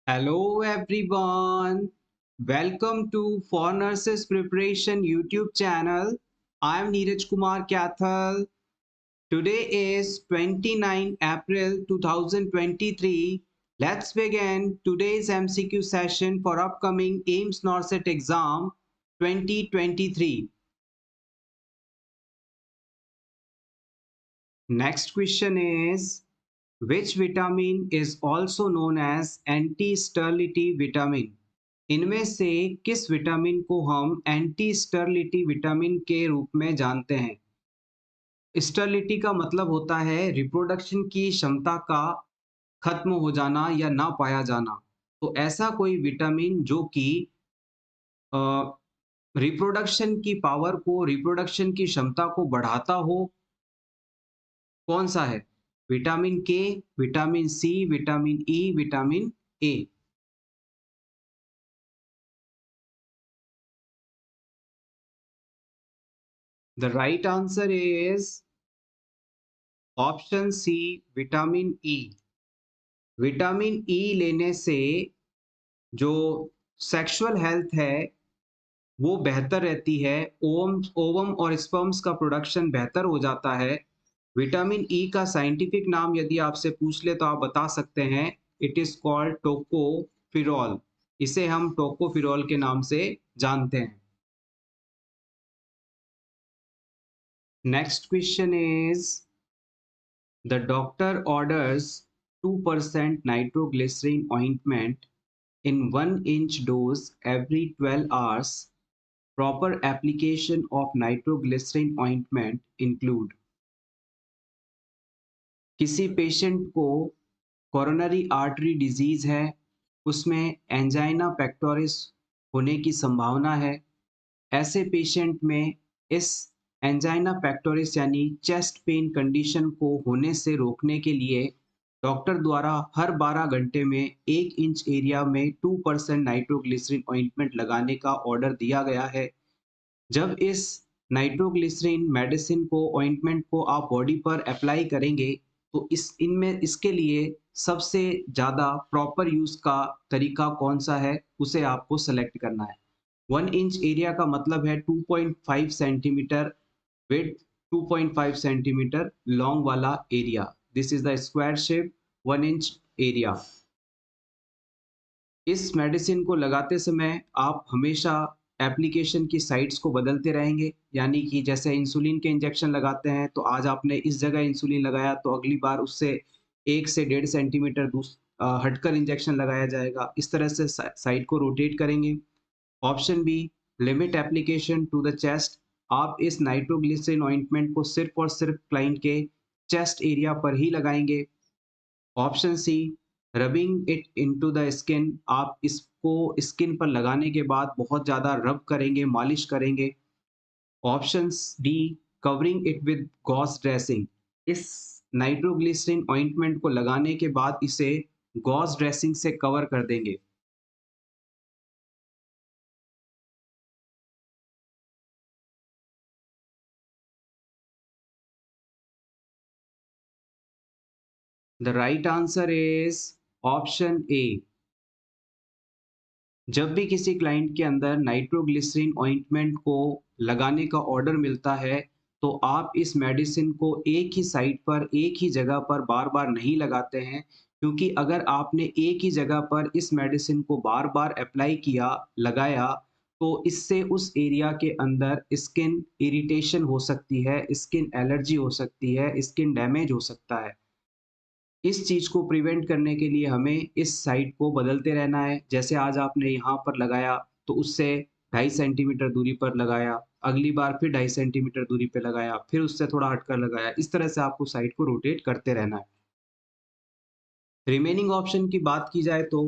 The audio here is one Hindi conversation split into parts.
Hello everyone. Welcome to For Nurses Preparation YouTube channel. I am Neeraj Kumar Kathal. Today is 29 April 2023. Let's begin today's MCQ session for upcoming AIMS NORCET exam 2023. Next question is, which vitamin is also known as anti-sterility vitamin? इनमें से किस विटामिन को हम एंटी स्टरलिटी विटामिन के रूप में जानते हैं? स्टरलिटी का मतलब होता है रिप्रोडक्शन की क्षमता का खत्म हो जाना या ना पाया जाना। तो ऐसा कोई विटामिन जो कि रिप्रोडक्शन की पावर को, रिप्रोडक्शन की क्षमता को बढ़ाता हो, कौन सा है? Vitamin K, vitamin C, vitamin E, vitamin A. The right answer is option C, vitamin E. Vitamin E लेने से जो सेक्सुअल हेल्थ है वो बेहतर रहती है। ओवम ओवम और स्पर्म्स का प्रोडक्शन बेहतर हो जाता है। विटामिन ई का साइंटिफिक नाम यदि आपसे पूछ ले तो आप बता सकते हैं, इट इज कॉल्ड टोकोफिरॉल। इसे हम टोकोफिरॉल के नाम से जानते हैं। Next question is, the doctor orders 2% nitroglycerin ointment in 1 inch dose every 12 hours. Proper application of nitroglycerin ointment include. किसी पेशेंट को कोरोनरी आर्टरी डिजीज है, उसमें एंजाइना पेक्टोरिस होने की संभावना है। ऐसे पेशेंट में इस एंजाइना पेक्टोरिस यानी चेस्ट पेन कंडीशन को होने से रोकने के लिए डॉक्टर द्वारा हर 12 घंटे में 1 इंच एरिया में 2% नाइट्रोग्लिसरीन ऑइंटमेंट लगाने का ऑर्डर दिया गया है। जब इस नाइट्रोग्लिसरीन मेडिसिन को, ऑइंटमेंट को आप बॉडी पर अप्लाई करेंगे तो इसके लिए सबसे ज़्यादा प्रॉपर यूज़ का तरीका कौन सा है, उसे आपको सेलेक्ट करना है। 1 इंच एरिया का मतलब है 2.5 सेंटीमीटर विड्थ, 2.5 सेंटीमीटर लॉन्ग वाला area. This is the square shape 1 inch area. इस मेडिसिन को लगाते समय आप हमेशा एप्लीकेशन की साइट्स को बदलते रहेंगे, यानी कि जैसे इंसुलिन के इंजेक्शन लगाते हैं तो आज आपने इस जगह इंसुलिन लगाया तो अगली बार उससे 1 से 1.5 सेंटीमीटर हटकर इंजेक्शन लगाया जाएगा। इस तरह से साइट को रोटेट करेंगे। Option B, limit application to the chest. आप इस नाइट्रोग्लिसरीन ऑइंटमेंट को सिर्फ और सिर्फ क्लाइंट के चेस्ट एरिया पर ही लगाएंगे। Option C, rubbing it into the skin. आप इसको स्किन पर लगाने के बाद बहुत ज़्यादा रब करेंगे, मालिश करेंगे। Option D, covering it with gauze dressing. इस नाइट्रोग्लिसरीन ऑइंटमेंट को लगाने के बाद इसे गॉज ड्रेसिंग से कवर कर देंगे। The right answer is option ए। जब भी किसी क्लाइंट के अंदर नाइट्रोग्लिसरीन ऑइंटमेंट को लगाने का ऑर्डर मिलता है तो आप इस मेडिसिन को एक ही साइट पर, एक ही जगह पर बार बार नहीं लगाते हैं, क्योंकि अगर आपने एक ही जगह पर इस मेडिसिन को बार बार अप्लाई किया, लगाया, तो इससे उस एरिया के अंदर स्किन इरिटेशन हो सकती है, स्किन एलर्जी हो सकती है, स्किन डैमेज हो सकता है। इस चीज़ को प्रिवेंट करने के लिए हमें इस साइट को बदलते रहना है। जैसे आज आपने यहाँ पर लगाया तो उससे 2.5 सेंटीमीटर दूरी पर लगाया, अगली बार फिर 2.5 सेंटीमीटर दूरी पे लगाया, फिर उससे थोड़ा हटकर लगाया। इस तरह से आपको साइट को रोटेट करते रहना है। रिमेनिंग ऑप्शन की बात की जाए तो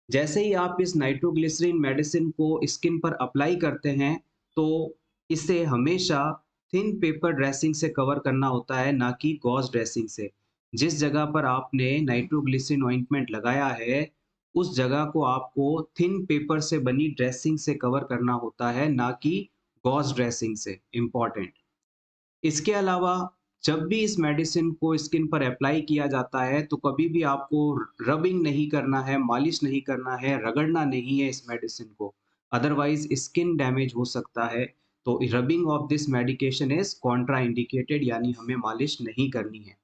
जैसे ही आप इस नाइट्रोग्लिसरीन मेडिसिन को स्किन पर अप्लाई करते हैं तो इसे हमेशा थिन पेपर ड्रेसिंग से कवर करना होता है, ना कि गॉज ड्रेसिंग से। जिस जगह पर आपने नाइट्रोग्लिसरीन ऑइंटमेंट लगाया है उस जगह को आपको थिन पेपर से बनी ड्रेसिंग से कवर करना होता है, ना कि गॉज ड्रेसिंग से। इम्पॉर्टेंट। इसके अलावा जब भी इस मेडिसिन को स्किन पर अप्लाई किया जाता है तो कभी भी आपको रबिंग नहीं करना है, मालिश नहीं करना है, रगड़ना नहीं है इस मेडिसिन को। अदरवाइज़ स्किन डैमेज हो सकता है। तो rubbing of this medication is Contra indicated, यानी हमें मालिश नहीं करनी है।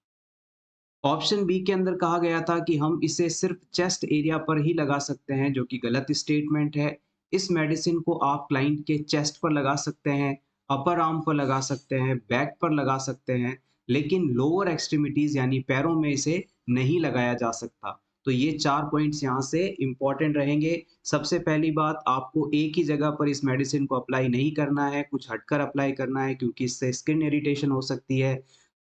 ऑप्शन बी के अंदर कहा गया था कि हम इसे सिर्फ चेस्ट एरिया पर ही लगा सकते हैं, जो कि गलत स्टेटमेंट है। इस मेडिसिन को आप क्लाइंट के चेस्ट पर लगा सकते हैं, अपर आर्म पर लगा सकते हैं, बैक पर लगा सकते हैं, लेकिन लोअर एक्सट्रीमिटीज़ यानी पैरों में इसे नहीं लगाया जा सकता। तो ये 4 पॉइंट्स यहाँ से इम्पोर्टेंट रहेंगे। सबसे पहली बात, आपको एक ही जगह पर इस मेडिसिन को अप्लाई नहीं करना है, कुछ हटकर अप्लाई करना है क्योंकि इससे स्किन इरिटेशन हो सकती है।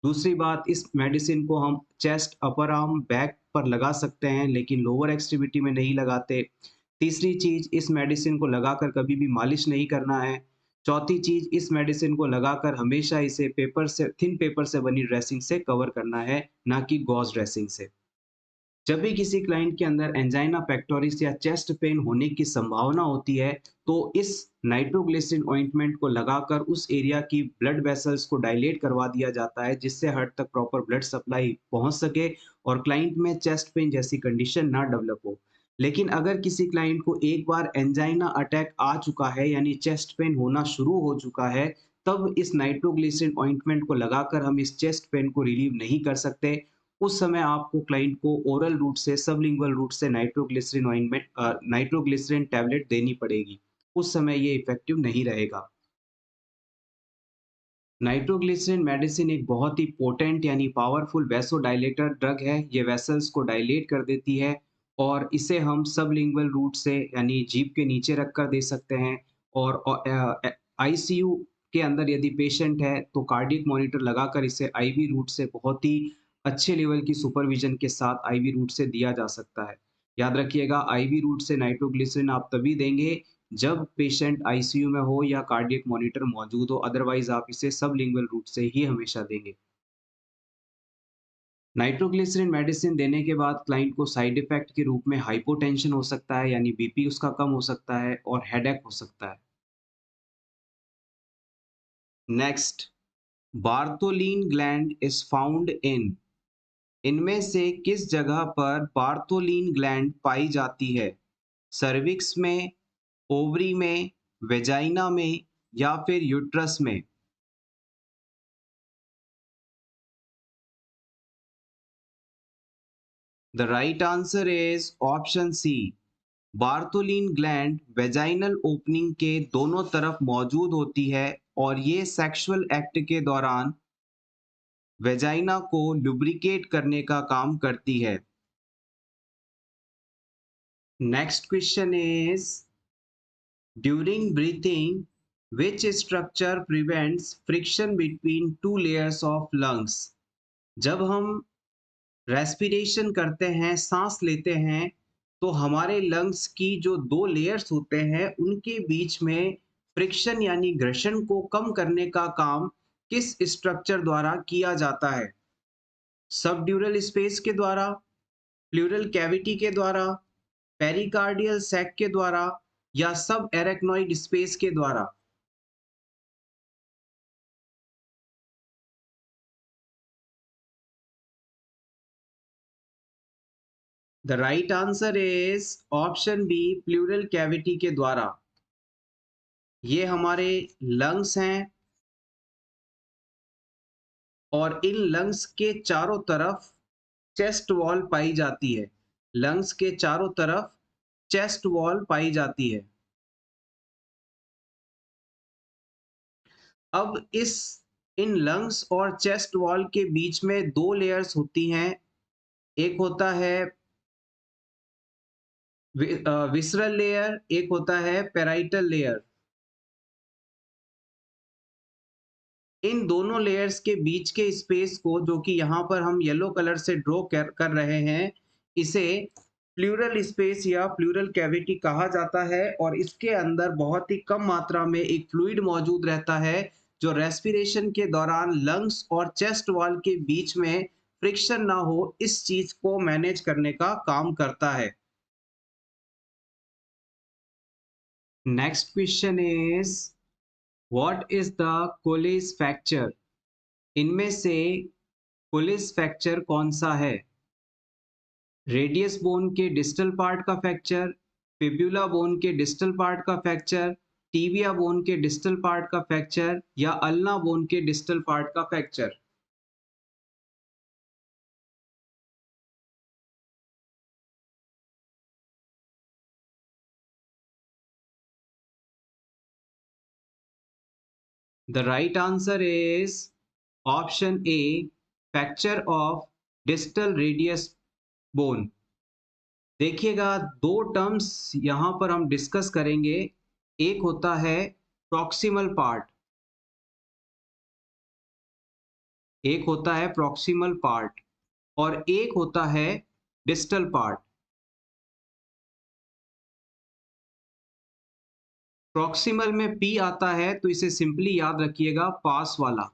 दूसरी बात, इस मेडिसिन को हम चेस्ट, अपर आर्म, बैक पर लगा सकते हैं लेकिन लोअर एक्सट्रीमिटी में नहीं लगाते। तीसरी चीज़, इस मेडिसिन को लगाकर कभी भी मालिश नहीं करना है। चौथी चीज़, इस मेडिसिन को लगाकर हमेशा इसे पेपर से, थिन पेपर से बनी ड्रेसिंग से कवर करना है, ना कि गॉज़ ड्रेसिंग से। जब भी किसी क्लाइंट के अंदर एंजाइना पेक्टोरिस या चेस्ट पेन होने की संभावना होती है, तो इस नाइट्रोग्लिसरीन ऑइंटमेंट को लगाकर उस एरिया की ब्लड वेसल्स को डायलेट करवा दिया जाता है, जिससे हार्ट तक प्रॉपर ब्लड सप्लाई पहुंच सके और क्लाइंट में चेस्ट पेन जैसी कंडीशन ना डेवलप हो। लेकिन अगर किसी क्लाइंट को एक बार एंजाइना अटैक आ चुका है, यानी चेस्ट पेन होना शुरू हो चुका है, तब इस नाइट्रोग्लिसरीन ऑइंटमेंट को लगाकर हम इस चेस्ट पेन को रिलीव नहीं कर सकते। उस समय आपको क्लाइंट को ओरल रूट से, सबलिंगुअल रूट से नाइट्रोग्लिसरीन ऑइंटमेंट, नाइट्रोग्लिसरीन टैबलेट देनी पड़ेगी। उस समय ये इफेक्टिव नहीं रहेगा। नाइट्रोग्लिसरीन मेडिसिन एक बहुत ही पोटेंट यानी पावरफुल वैसोडाइलेटर ड्रग है। ये वेसल्स को डायलेट कर देती है और इसे हम सबलिंगुअल रूट से यानी जीभ के नीचे रखकर दे सकते हैं। और आईसीयू के अंदर यदि पेशेंट है तो कार्डियक मॉनिटर लगाकर इसे आईवी रूट से बहुत ही अच्छे लेवल की सुपरविजन के साथ आईवी रूट से दिया जा सकता है। याद रखिएगा, आईवी रूट से नाइट्रोग्लिसरीन आप तभी देंगे जब पेशेंट आईसीयू में हो या कार्डियक मॉनिटर मौजूद हो, अदरवाइज आप इसे सबलिंगुअल रूट से ही हमेशा देंगे। नाइट्रोग्लिसरीन मेडिसिन देने के बाद क्लाइंट को साइड इफेक्ट के रूप में हाइपोटेंशन हो सकता है, यानी बीपी उसका कम हो सकता है और हेडेक हो सकता है। Next, Bartholin gland is found in, इनमें से किस जगह पर बार्टोलिन ग्लैंड पाई जाती है? सर्विक्स में, ओवरी में, वेजाइना में या फिर यूट्रस में? The right answer is option C. Bartholin gland vaginal opening के दोनों तरफ मौजूद होती है और ये सेक्सुअल एक्ट के दौरान वेजाइना को लुब्रिकेट करने का काम करती है। Next question is, during breathing which structure prevents friction between two layers of lungs? जब हम रेस्पिरेशन करते हैं, सांस लेते हैं, तो हमारे लंग्स की जो दो लेयर्स होते हैं उनके बीच में फ्रिक्शन यानी घर्षण को कम करने का काम किस स्ट्रक्चर द्वारा किया जाता है? सबड्यूरल स्पेस के द्वारा, प्लूरल कैविटी के द्वारा, पेरिकार्डियल सैक के द्वारा या सब एरेक्नोइड स्पेस के द्वारा? The right answer is option B, pleural cavity के द्वारा। ये हमारे लंग्स हैं और इन लंग्स के चारों तरफ चेस्ट वॉल पाई जाती है। लंग्स के चारों तरफ चेस्ट वॉल पाई जाती है। अब इन लंग्स और चेस्ट वॉल के बीच में दो लेयर्स होती हैं। एक होता है विसरल लेयर, एक होता है पेराइटल लेयर। इन दोनों लेयर्स के बीच के स्पेस को, जो कि यहाँ पर हम येलो कलर से ड्रॉ कर रहे हैं, इसे प्लूरल स्पेस या प्लूरल कैविटी कहा जाता है और इसके अंदर बहुत ही कम मात्रा में एक फ्लूइड मौजूद रहता है जो रेस्पिरेशन के दौरान लंग्स और चेस्ट वॉल के बीच में फ्रिक्शन ना हो, इस चीज को मैनेज करने का काम करता है। Next question is, what is the college fracture? इनमें से पुलिस फ्रैक्चर कौन सा है? रेडियस बोन के डिस्टल पार्ट का फ्रैक्चर, फिब्युला बोन के डिस्टल पार्ट का फ्रैक्चर, टीबिया बोन के डिस्टल पार्ट का फ्रैक्चर या अल्ना बोन के डिस्टल पार्ट का fracture? The right answer is option A, fracture of distal radius bone. देखिएगा, दो टर्म्स यहाँ पर हम डिस्कस करेंगे। एक होता है प्रॉक्सिमल पार्ट, एक होता है प्रॉक्सिमल पार्ट और एक होता है डिस्टल पार्ट। प्रॉक्सिमल में पी आता है तो इसे सिंपली याद रखिएगा, पास वाला।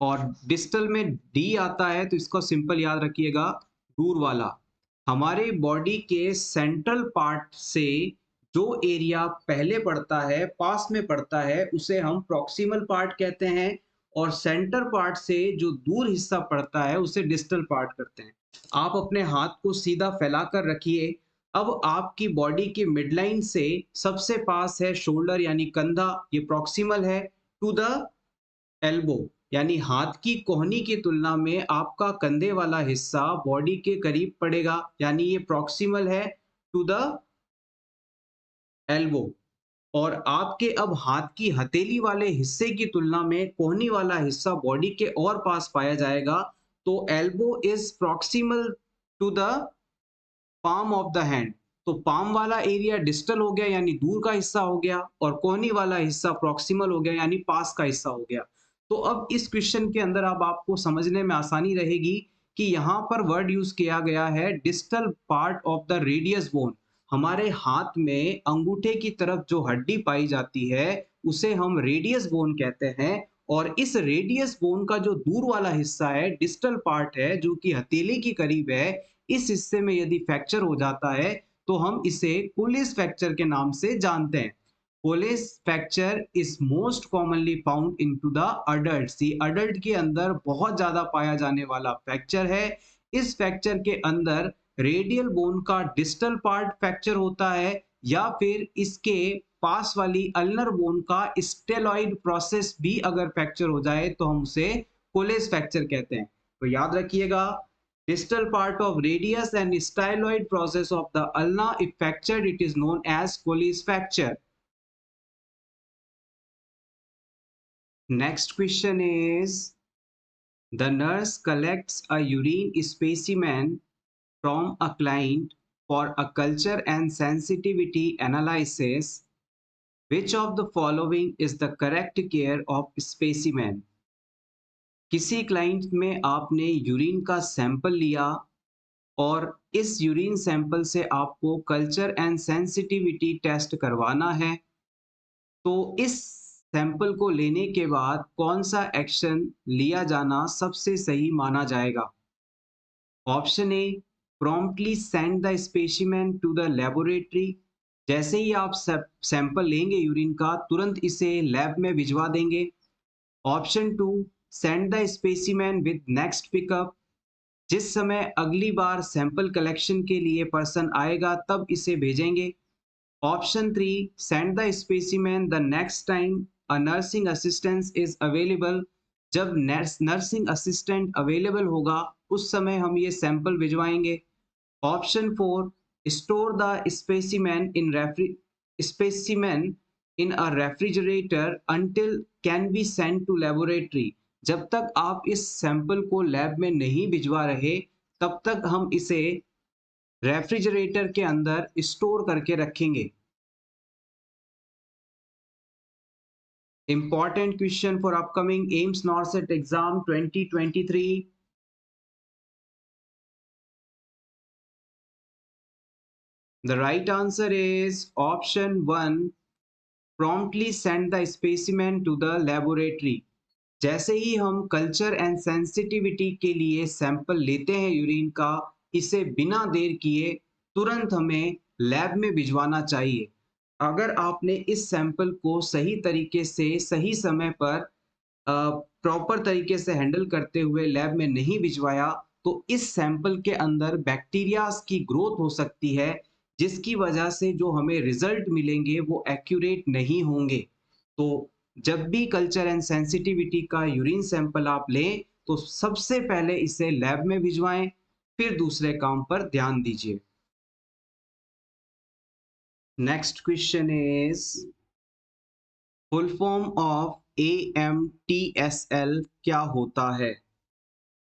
और डिस्टल में डी आता है तो इसको सिंपल याद रखिएगा, दूर वाला। हमारे बॉडी के सेंट्रल पार्ट से जो एरिया पहले पड़ता है, पास में पड़ता है, उसे हम प्रॉक्सिमल पार्ट कहते हैं और सेंटर पार्ट से जो दूर हिस्सा पड़ता है उसे डिस्टल पार्ट करते हैं। आप अपने हाथ को सीधा फैलाकर रखिए। अब आपकी बॉडी की मिडलाइन से सबसे पास है शोल्डर यानी कंधा, ये प्रॉक्सिमल है। टू द एल्बो यानी हाथ की कोहनी की तुलना में आपका कंधे वाला हिस्सा बॉडी के करीब पड़ेगा, यानी ये प्रॉक्सिमल है टू द एल्बो। और आपके अब हाथ की हथेली वाले हिस्से की तुलना में कोहनी वाला हिस्सा बॉडी के और पास पाया जाएगा। तो elbow is proximal to the palm of the hand. तो पाम वाला एरिया डिस्टल हो गया यानी दूर का हिस्सा हो गया, और कोहनी वाला हिस्सा प्रॉक्सिमल हो गया यानी पास का हिस्सा हो गया। तो अब इस क्वेश्चन के अंदर अब आपको समझने में आसानी रहेगी कि यहाँ पर वर्ड यूज किया गया है distal part of the radius bone. हमारे हाथ में अंगूठे की तरफ जो हड्डी पाई जाती है उसे हम रेडियस बोन कहते हैं। और इस रेडियस बोन का जो दूर वाला हिस्सा है, डिस्टल पार्ट है, जो कि हथेली के करीब है, इस हिस्से में यदि फ्रैक्चर हो जाता है तो हम इसे कोलिस फ्रैक्चर के नाम से जानते हैं। Colles fracture is most commonly found into the adult. ये अडल्ट के अंदर बहुत ज्यादा पाया जाने वाला फ्रैक्चर है। इस फ्रैक्चर के अंदर रेडियल बोन का डिस्टल पार्ट फ्रैक्चर होता है या फिर इसके पास वाली अल्नर बोन का स्टेलॉइड प्रोसेस भी अगर फ्रैक्चर हो जाए तो हम उसे कोलिस फ्रैक्चर कहते हैं। तो याद रखिएगा, distal part of radius and styloid process of the ulna, if fractured, it is known as Colles fracture. Next question is, the nurse collects a urine specimen from a client for a culture and sensitivity analysis. Which of the following is the correct care of specimen? किसी क्लाइंट में आपने यूरिन का सैंपल लिया और इस यूरिन सैंपल से आपको कल्चर एंड सेंसिटिविटी टेस्ट करवाना है। तो इस सैंपल को लेने के बाद कौन सा एक्शन लिया जाना सबसे सही माना जाएगा? Option A, promptly send the specimen to the laboratory. जैसे ही आप सैंपल लेंगे यूरिन का, तुरंत इसे लैब में भिजवा देंगे। Option two, send the specimen with next pickup. जिस समय अगली बार सैंपल कलेक्शन के लिए पर्सन आएगा तब इसे भेजेंगे। Option three, send the specimen the next time a nursing assistance is available. जब नर्सिंग असिस्टेंट अवेलेबल होगा उस समय हम ये सैंपल भिजवाएंगे। Option four, store the specimen in a refrigerator until can be send to laboratory. जब तक आप इस सैंपल को लैब में नहीं भिजवा रहे तब तक हम इसे रेफ्रिजरेटर के अंदर स्टोर करके रखेंगे। Important question for upcoming AIIMS नॉर्सेट exam 2023। The right answer is option 1, promptly send the specimen to the laboratory। जैसे ही हम कल्चर एंड सेंसिटिविटी के लिए सैंपल लेते हैं यूरिन का, इसे बिना देर किए तुरंत हमें लैब में भिजवाना चाहिए। अगर आपने इस सैंपल को सही तरीके से सही समय पर प्रॉपर तरीके से हैंडल करते हुए लैब में नहीं भिजवाया, तो इस सैंपल के अंदर बैक्टीरियाज की ग्रोथ हो सकती है, जिसकी वजह से जो हमें रिजल्ट मिलेंगे वो एक्यूरेट नहीं होंगे। तो जब भी कल्चर एंड सेंसिटिविटी का यूरिन सैंपल आप लें, तो सबसे पहले इसे लैब में भिजवाएं, फिर दूसरे काम पर ध्यान दीजिए। Next question is full form of AMTSL क्या होता है?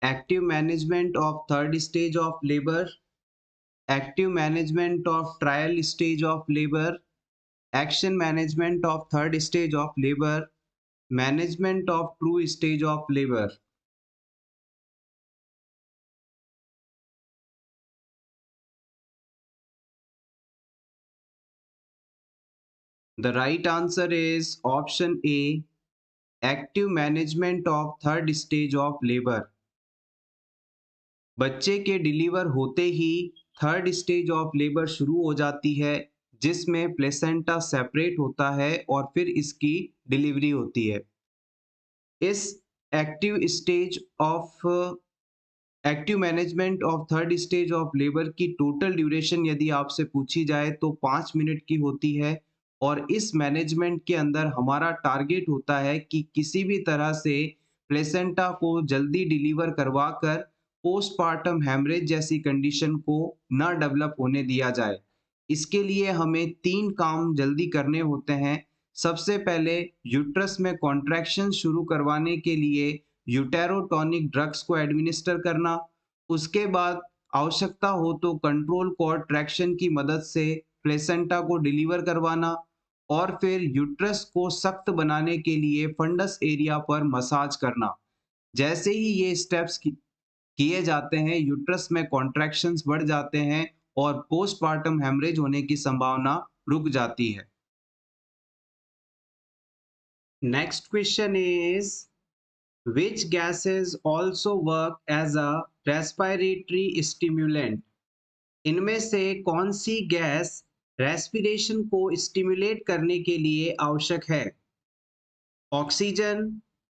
Active management of third stage of labour, active management of trial stage of labour, action management of third stage of labour, management of true stage of labour. The right answer is option A, active management of third stage of labor। बच्चे के डिलीवर होते ही थर्ड स्टेज ऑफ लेबर शुरू हो जाती है, जिसमें प्लेसेंटा सेपरेट होता है और फिर इसकी डिलीवरी होती है। इस active stage of active management of third stage of labour की टोटल ड्यूरेशन यदि आपसे पूछी जाए तो 5 मिनट की होती है, और इस मैनेजमेंट के अंदर हमारा टारगेट होता है कि किसी भी तरह से प्लेसेंटा को जल्दी डिलीवर करवाकर पोस्टपार्टम हेमरेज जैसी कंडीशन को न डेवलप होने दिया जाए। इसके लिए हमें 3 काम जल्दी करने होते हैं। सबसे पहले यूट्रस में कॉन्ट्रैक्शन शुरू करवाने के लिए यूटेरोटॉनिक ड्रग्स को एडमिनिस्टर करना, उसके बाद आवश्यकता हो तो कंट्रोल कॉर्ड ट्रैक्शन की मदद से प्लेसेंटा को डिलीवर करवाना, और फिर यूट्रस को सख्त बनाने के लिए फंडस एरिया पर मसाज करना। जैसे ही ये स्टेप्स किए जाते हैं, यूट्रस में कॉन्ट्रैक्शंस बढ़ जाते हैं और पोस्टपार्टम हेमरेज होने की संभावना रुक जाती है। Next question is which gases also work as a respiratory stimulant? इनमें से कौन सी गैस रेस्पिरेशन को स्टिमुलेट करने के लिए आवश्यक है? Oxygen,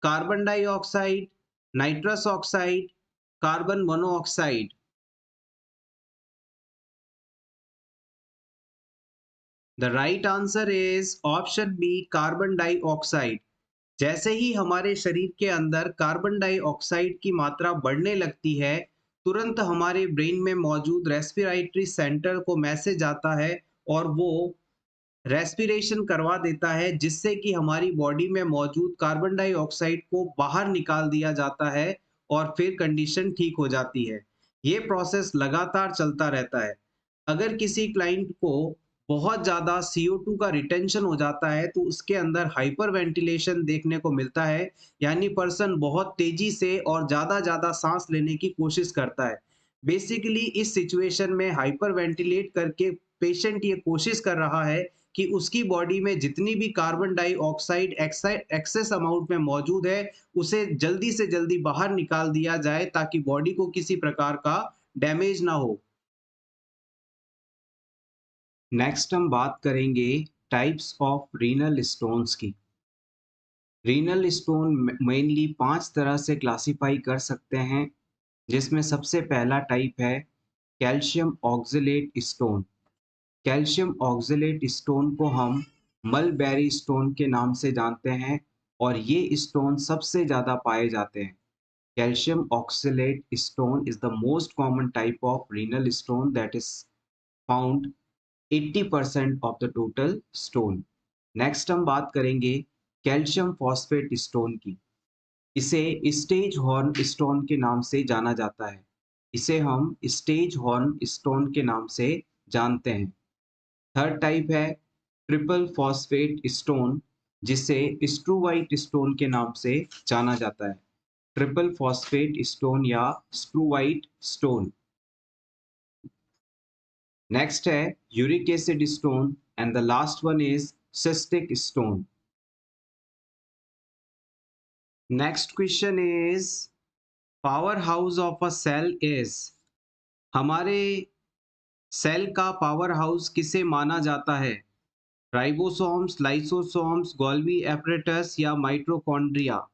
carbon dioxide, nitrous oxide, carbon monoxide. The right answer is option B, carbon dioxide. जैसे ही हमारे शरीर के अंदर कार्बन डाइऑक्साइड की मात्रा बढ़ने लगती है, तुरंत हमारे ब्रेन में मौजूद रेस्पिरेटरी सेंटर को मैसेज आता है और वो रेस्पिरेशन करवा देता है, जिससे कि हमारी बॉडी में मौजूद कार्बन डाइऑक्साइड को बाहर निकाल दिया जाता है और फिर कंडीशन ठीक हो जाती है। ये प्रोसेस लगातार चलता रहता है। अगर किसी क्लाइंट को बहुत ज़्यादा CO2 का रिटेंशन हो जाता है, तो उसके अंदर हाइपर वेंटिलेशन देखने को मिलता है, यानी पर्सन बहुत तेजी से और ज़्यादा सांस लेने की कोशिश करता है। बेसिकली इस सिचुएशन में हाइपर वेंटिलेट करके पेशेंट ये कोशिश कर रहा है कि उसकी बॉडी में जितनी भी कार्बन डाइऑक्साइड एक्सेस अमाउंट में मौजूद है, उसे जल्दी से जल्दी बाहर निकाल दिया जाए ताकि बॉडी को किसी प्रकार का डैमेज ना हो। नेक्स्ट हम बात करेंगे टाइप्स ऑफ रीनल स्टोन्स की। रीनल स्टोन मेनली 5 तरह से क्लासिफाई कर सकते हैं, जिसमें सबसे पहला टाइप है calcium oxalate stone. Calcium oxalate stone को हम मलबेरी स्टोन के नाम से जानते हैं, और ये स्टोन सबसे ज़्यादा पाए जाते हैं। Calcium oxalate stone is the most common type of renal stone that is found 80% of the total stone. Next हम बात करेंगे कैल्शियम फॉस्फेट स्टोन की। इसे स्टेज हॉर्न स्टोन के नाम से जाना जाता है। इसे हम स्टेज हॉर्न स्टोन के नाम से जानते हैं। थर्ड टाइप है ट्रिपल फॉस्फेट स्टोन, जिसे स्ट्रूवाइट स्टोन के नाम से जाना जाता है। ट्रिपल फॉस्फेट स्टोन या स्ट्रूवाइट स्टोन। नेक्स्ट है uric acid stone, and the last one is cystic stone. Next question is power house of a cell is. हमारे सेल का पावर हाउस किसे माना जाता है? राइबोसोम्स, लाइसोसोम्स, गोल्गी एपरेटस या माइटोकॉन्ड्रिया?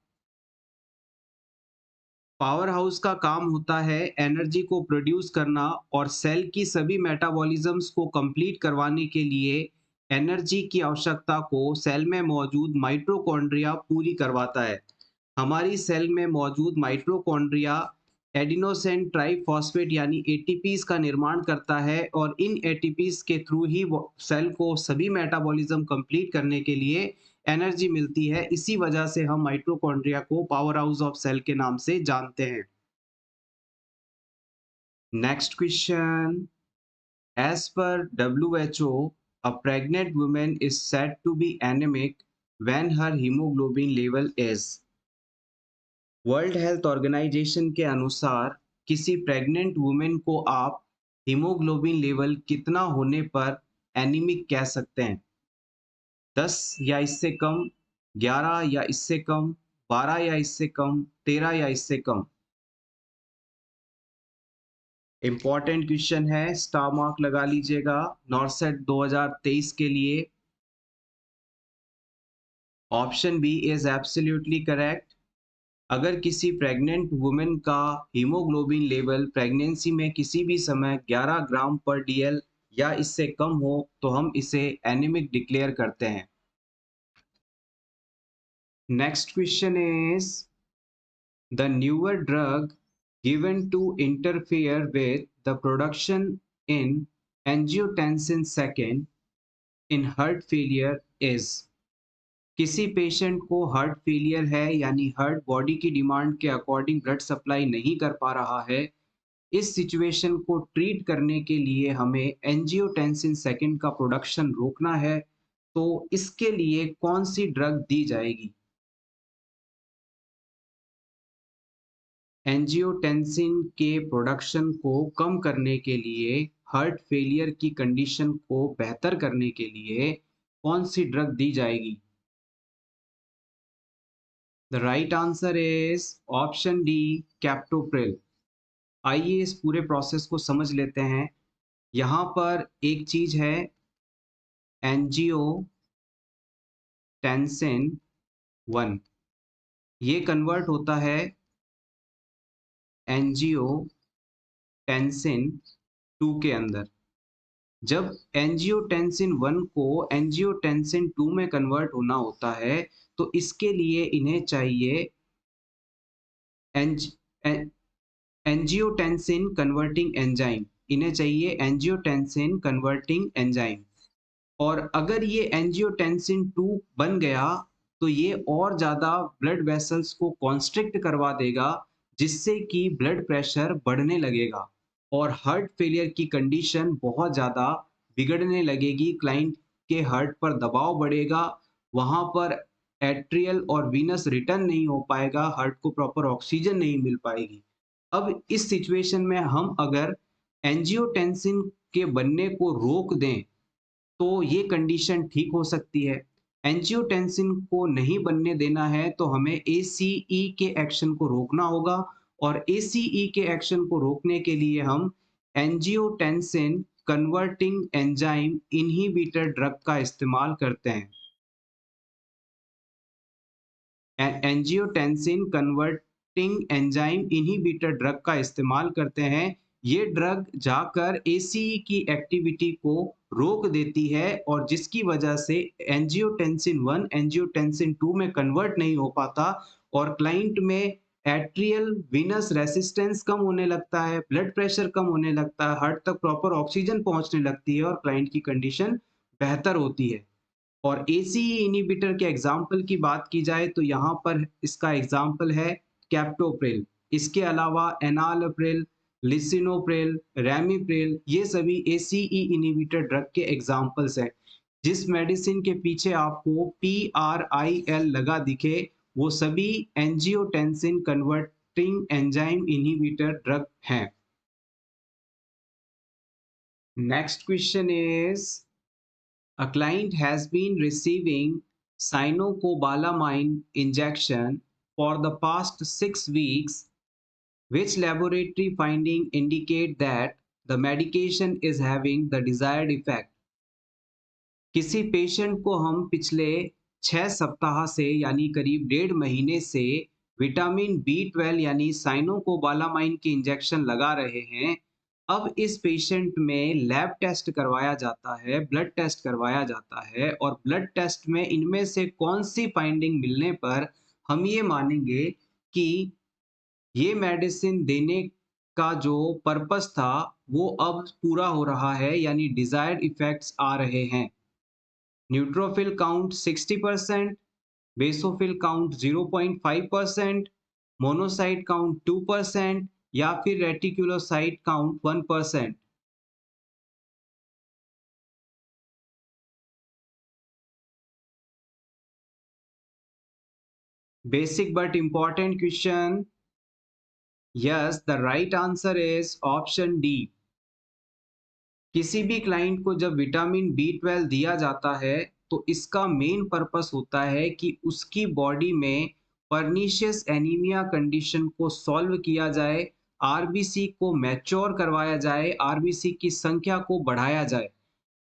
पावर हाउस का काम होता है एनर्जी को प्रोड्यूस करना और सेल की सभी मेटाबॉलिज्म्स को कंप्लीट करवाने के लिए एनर्जी की आवश्यकता को सेल में मौजूद माइटोकॉन्ड्रिया पूरी करवाता है। हमारी सेल में मौजूद माइटोकॉन्ड्रिया एडिनोसिन ट्राइफॉस्फेट यानी एटीपीज का निर्माण करता है और इन एटीपीज के थ्रू ही सेल को सभी मेटाबॉलिज्म कंप्लीट करने के लिए एनर्जी मिलती है। इसी वजह से हम माइटोकॉन्ड्रिया को पावर हाउस ऑफ सेल के नाम से जानते हैं। Next question, as per WHO, a pregnant woman is said to be anemic when her hemoglobin level is। World Health Organization के अनुसार किसी प्रेग्नेंट वुमेन को आप हीमोग्लोबिन लेवल कितना होने पर एनीमिक कह सकते हैं? 10 या इससे कम, 11 या इससे कम, 12 या इससे कम, 13 या इससे कम? इंपॉर्टेंट क्वेश्चन है, स्टार मार्क लगा लीजिएगा नॉर्सेट 2023 के लिए। Option B is absolutely correct. अगर किसी प्रेग्नेंट वुमेन का हीमोग्लोबिन लेवल प्रेगनेंसी में किसी भी समय 11 ग्राम पर डीएल या इससे कम हो तो हम इसे एनीमिक डिक्लेयर करते हैं। Next question is, the newer drug given to interfere with the production in angiotensin II in heart failure is। किसी पेशेंट को हार्ट फेलियर है यानी हार्ट बॉडी की डिमांड के अकॉर्डिंग ब्लड सप्लाई नहीं कर पा रहा है। इस सिचुएशन को ट्रीट करने के लिए हमें एंजियोटेंसिन सेकंड का प्रोडक्शन रोकना है, तो इसके लिए कौन सी ड्रग दी जाएगी? एंजियोटेंसिन के प्रोडक्शन को कम करने के लिए, हार्ट फेलियर की कंडीशन को बेहतर करने के लिए कौन सी ड्रग दी जाएगी? The right answer is option D, captopril. आइए इस पूरे प्रोसेस को समझ लेते हैं। यहाँ पर एक चीज है एंजियोटेंसिन 1, ये कन्वर्ट होता है एंजियोटेंसिन 2 के अंदर। जब एंजियोटेंसिन 1 को एंजियोटेंसिन 2 में कन्वर्ट होना होता है तो इसके लिए इन्हें चाहिए एंजियोटेंसिन कन्वर्टिंग एंजाइम, इन्हें चाहिए एंजियोटेंसिन कन्वर्टिंग एंजाइम। और अगर ये एंजियोटेंसिन 2 बन गया तो ये और ज़्यादा ब्लड वेसल्स को कॉन्स्ट्रिक्ट करवा देगा, जिससे कि ब्लड प्रेशर बढ़ने लगेगा और हार्ट फेलियर की कंडीशन बहुत ज़्यादा बिगड़ने लगेगी। क्लाइंट के हार्ट पर दबाव बढ़ेगा, वहाँ पर एट्रियल और वीनस रिटर्न नहीं हो पाएगा, हार्ट को प्रॉपर ऑक्सीजन नहीं मिल पाएगी। अब इस सिचुएशन में हम अगर एंजियोटेंसिन के बनने को रोक दें तो ये कंडीशन ठीक हो सकती है। एंजियोटेंसिन को नहीं बनने देना है तो हमें एसीई के एक्शन को रोकना होगा और एसीई के एक्शन को रोकने के लिए हम angiotensin converting enzyme inhibitor drug का इस्तेमाल करते हैं। Angiotensin converting enzyme inhibitor drug का इस्तेमाल करते हैं। ये ड्रग जाकर एसीई की एक्टिविटी को रोक देती है और जिसकी वजह से एंजियोटेंसिन 1 एंजियोटेंसिन 2 में कन्वर्ट नहीं हो पाता और क्लाइंट में एट्रियल वीनस रेसिस्टेंस कम होने लगता है, ब्लड प्रेशर कम होने लगता है, हार्ट तक प्रॉपर ऑक्सीजन पहुंचने लगती है और क्लाइंट की कंडीशन बेहतर होती है। और एसीई इनहिबिटर के एग्जाम्पल की बात की जाए तो यहाँ पर इसका एग्जाम्पल है कैप्टोप्रिल। इसके अलावा एनालप्रिल, लिसिनोप्रिल, रैमीप्रिल, ये सभी एसीई इनहिबिटर ड्रग के एग्जाम्पल्स हैं। जिस मेडिसिन के पीछे आपको PRIL लगा दिखे वो सभी angiotensin converting enzyme inhibitor drug हैं। Next question is, a client has been receiving cyanocobalamin injection for the past 6 weeks. Which laboratory finding indicate that the medication is having the desired effect? किसी पेशेंट को हम पिछले 6 सप्ताह से यानी करीब 1.5 महीने से विटामिन बी 12 यानी साइनोकोबालामाइन की इंजेक्शन लगा रहे हैं। अब इस पेशेंट में लैब टेस्ट करवाया जाता है, ब्लड टेस्ट करवाया जाता है और ब्लड टेस्ट में इनमें से कौन सी फाइंडिंग मिलने पर हम ये मानेंगे कि ये मेडिसिन देने का जो पर्पस था वो अब पूरा हो रहा है, यानी डिजायर्ड इफेक्ट्स आ रहे हैं। Neutrophil count 60%, basophil count 0.5%, monocyte count 2% या फिर reticulocyte count 1%। Basic but important question. Yes, the right answer is option D. किसी भी क्लाइंट को जब विटामिन बी 12 दिया जाता है तो इसका मेन पर्पस होता है कि उसकी बॉडी में परनीशियस एनीमिया कंडीशन को सॉल्व किया जाए, आरबीसी को मैच्योर करवाया जाए, आरबीसी की संख्या को बढ़ाया जाए।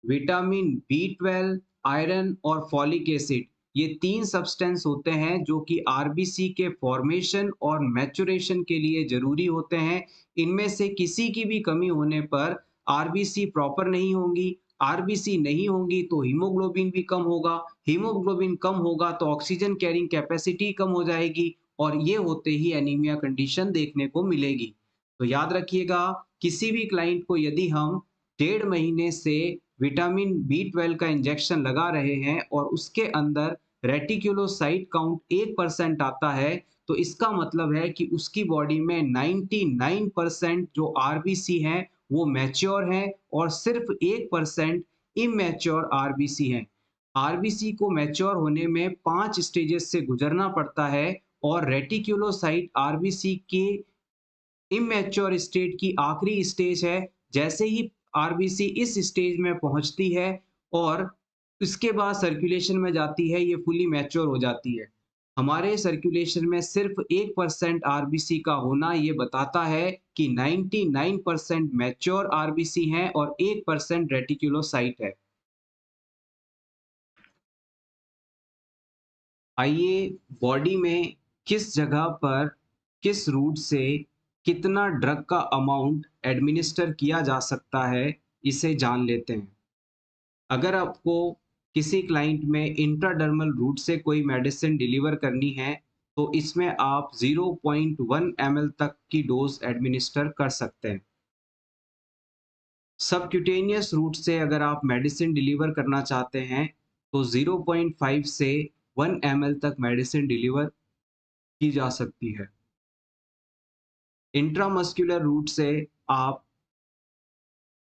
विटामिन बी 12, आयरन और फॉलिक एसिड, ये तीन सब्सटेंस होते हैं जो कि आरबीसी के फॉर्मेशन और मैच्योरेशन के लिए जरूरी होते हैं। इनमें से किसी की भी कमी होने पर आरबीसी प्रॉपर नहीं होंगी, आरबीसी नहीं होंगी तो हीमोग्लोबिन भी कम होगा, हीमोग्लोबिन कम होगा तो ऑक्सीजन कैरिंग कैपेसिटी कम हो जाएगी और ये होते ही एनीमिया कंडीशन देखने को मिलेगी। तो याद रखिएगा, किसी भी क्लाइंट को यदि हम 1.5 महीने से विटामिन बी 12 का इंजेक्शन लगा रहे हैं और उसके अंदर रेटिकुलोसाइट काउंट 1% आता है, तो इसका मतलब है कि उसकी बॉडी में 99% जो आरबीसी हैं वो मैच्योर हैं और सिर्फ 1% इमैच्योर आरबीसी हैं। आरबीसी को मैच्योर होने में 5 स्टेजेस से गुजरना पड़ता है और रेटिकुलोसाइट आरबीसी के इमैच्योर स्टेट की आखिरी स्टेज है। जैसे ही आरबीसी इस स्टेज में पहुंचती है और इसके बाद सर्कुलेशन में जाती है, ये फुली मैच्योर हो जाती है। हमारे सर्कुलेशन में सिर्फ 1% आरबीसी का होना ये बताता है कि 99% मैच्योर आरबीसी हैं और 1% रेटिकुलोसाइट है। आइए, बॉडी में किस जगह पर किस रूट से कितना ड्रग का अमाउंट एडमिनिस्टर किया जा सकता है, इसे जान लेते हैं। अगर आपको किसी क्लाइंट में इंट्राडर्मल रूट से कोई मेडिसिन डिलीवर करनी है तो इसमें आप 0.1 ml तक की डोज एडमिनिस्टर कर सकते हैं। सबक्यूटेनियस रूट से अगर आप मेडिसिन डिलीवर करना चाहते हैं तो 0.5 से 1 ml तक मेडिसिन डिलीवर की जा सकती है। इंट्रामस्कुलर रूट से आप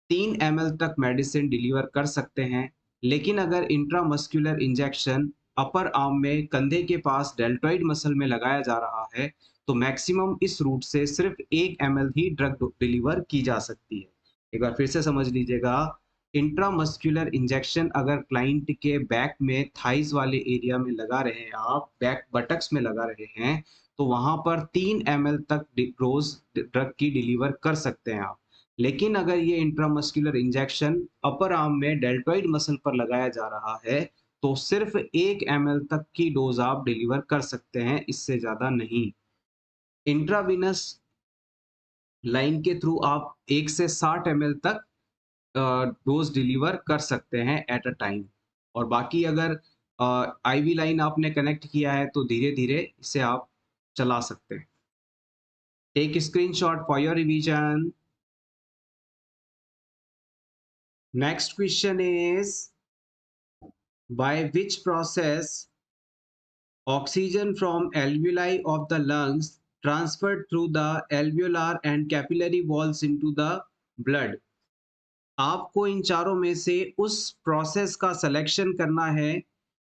3 ml तक मेडिसिन डिलीवर कर सकते हैं, लेकिन अगर इंट्रामस्कुलर इंजेक्शन अपर आर्म में कंधे के पास डेल्टॉइड मसल में लगाया जा रहा है तो मैक्सिमम इस रूट से सिर्फ 1 ml ही ड्रग डिलीवर की जा सकती है। एक बार फिर से समझ लीजिएगा, इंट्रामस्कुलर इंजेक्शन अगर क्लाइंट के बैक में थाइज वाले एरिया में लगा रहे हैं, आप बैक बटक्स में लगा रहे हैं, तो वहां पर 3 ml तक रोज ड्रग की डिलीवर कर सकते हैं आप। लेकिन अगर ये इंट्रामस्कुलर इंजेक्शन अपर आर्म में डेल्टॉइड मसल पर लगाया जा रहा है तो सिर्फ 1 ml तक की डोज आप डिलीवर कर सकते हैं, इससे ज्यादा नहीं। इंट्राविनस लाइन के थ्रू आप 1 से 60 ml तक डोज डिलीवर कर सकते हैं एट अ टाइम। और बाकी अगर आईवी लाइन आपने कनेक्ट किया है तो धीरे धीरे इसे आप चला सकते हैं। Take screenshot for your revision. Next question is, by which process oxygen from alveoli of the lungs transferred through the alveolar and capillary walls into the blood। आपको इन चारों में से उस प्रोसेस का सिलेक्शन करना है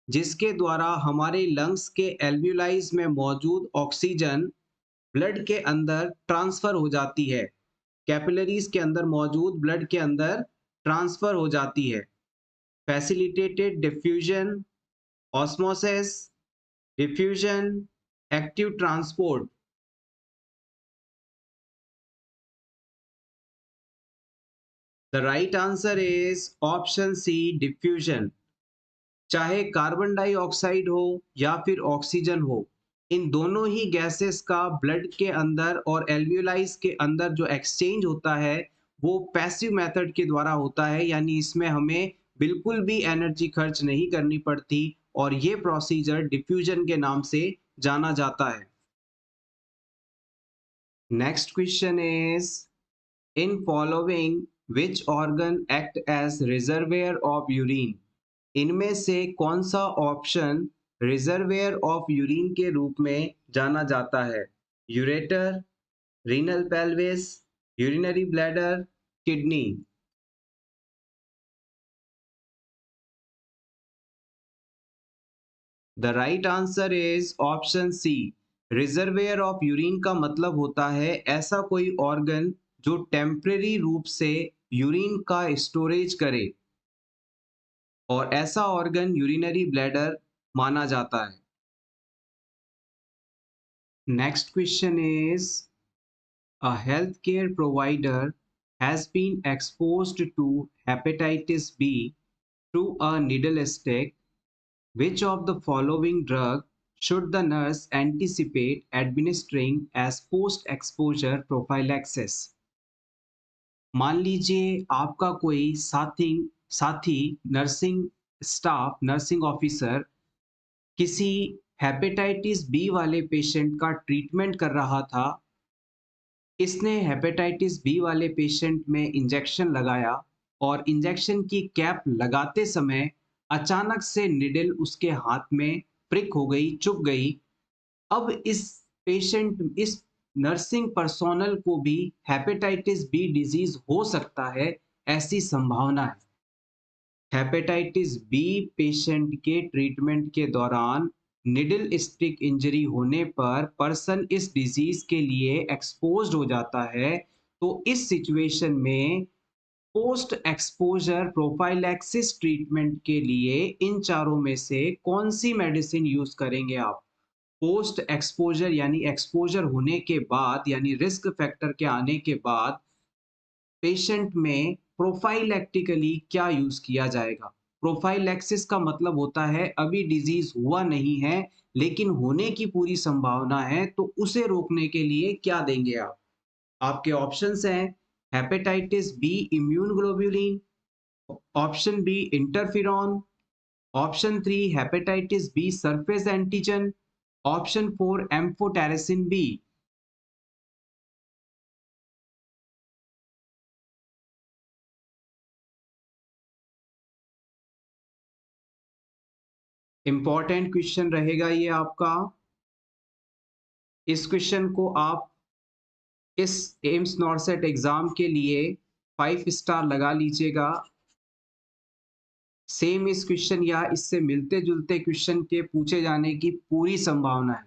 जिसके द्वारा हमारे लंग्स के एल्वियोलाइज में मौजूद ऑक्सीजन ब्लड के अंदर ट्रांसफर हो जाती है, कैपिलरीज के अंदर मौजूद ब्लड के अंदर ट्रांसफर हो जाती है। Facilitated diffusion, osmosis, diffusion, active transport. The right answer is option C, diffusion. चाहे कार्बन डाइऑक्साइड हो या फिर ऑक्सीजन हो, इन दोनों ही गैसेस का ब्लड के अंदर और एल्वियोलाइज के अंदर जो एक्सचेंज होता है वो पैसिव मेथड के द्वारा होता है, यानी इसमें हमें बिल्कुल भी एनर्जी खर्च नहीं करनी पड़ती और ये प्रोसीजर डिफ्यूजन के नाम से जाना जाता है। Next question is in following which organ act as reservoir of urine. इनमें से कौन सा ऑप्शन रिजर्वेयर ऑफ यूरिन के रूप में जाना जाता है? Ureter, renal pelvis, urinary bladder, kidney. The right answer is option C. Reservoir of urine का मतलब होता है ऐसा कोई ऑर्गन जो टेम्परेरी रूप से यूरिन का स्टोरेज करे, और ऐसा ऑर्गन यूरिनरी ब्लैडर माना जाता है। Next question is a healthcare provider has been exposed to hepatitis B through a needle stick. Which of the following drug should the nurse anticipate administering as post-exposure prophylaxis? मान लीजिए आपका कोई साथी नर्सिंग स्टाफ, नर्सिंग ऑफिसर किसी हेपेटाइटिस बी वाले पेशेंट का ट्रीटमेंट कर रहा था। इसने हेपेटाइटिस बी वाले पेशेंट में इंजेक्शन लगाया और इंजेक्शन की कैप लगाते समय अचानक से निडल उसके हाथ में प्रिक हो गई, चुभ गई। अब इस नर्सिंग पर्सोनल को भी हेपेटाइटिस बी डिजीज हो सकता है, ऐसी संभावना है। हेपेटाइटिस बी पेशेंट के ट्रीटमेंट के दौरान निडल स्टिक इंजरी होने पर पर्सन इस डिजीज के लिए एक्सपोज्ड हो जाता है। तो इस सिचुएशन में पोस्ट एक्सपोजर प्रोफाइलैक्सिस ट्रीटमेंट के लिए इन चारों में से कौन सी मेडिसिन यूज करेंगे आप? पोस्ट एक्सपोजर यानी एक्सपोजर होने के बाद, यानी रिस्क फैक्टर के आने के बाद पेशेंट में प्रोफाइलैक्टिकली क्या यूज किया जाएगा? प्रोफाइलैक्सिस का मतलब होता है अभी डिजीज हुआ नहीं है लेकिन होने की पूरी संभावना है, तो उसे रोकने के लिए क्या देंगे आप? आपके ऑप्शंस हैं hepatitis B immune globulin, option B interferon, option 3 hepatitis B surface antigen, option 4 amphotericin B. Important question रहेगा ये आपका। इस क्वेश्चन को आप इस एम्स नॉरसेट एग्जाम के लिए 5 स्टार लगा लीजिएगा। सेम इस क्वेश्चन या इससे मिलते जुलते क्वेश्चन के पूछे जाने की पूरी संभावना है।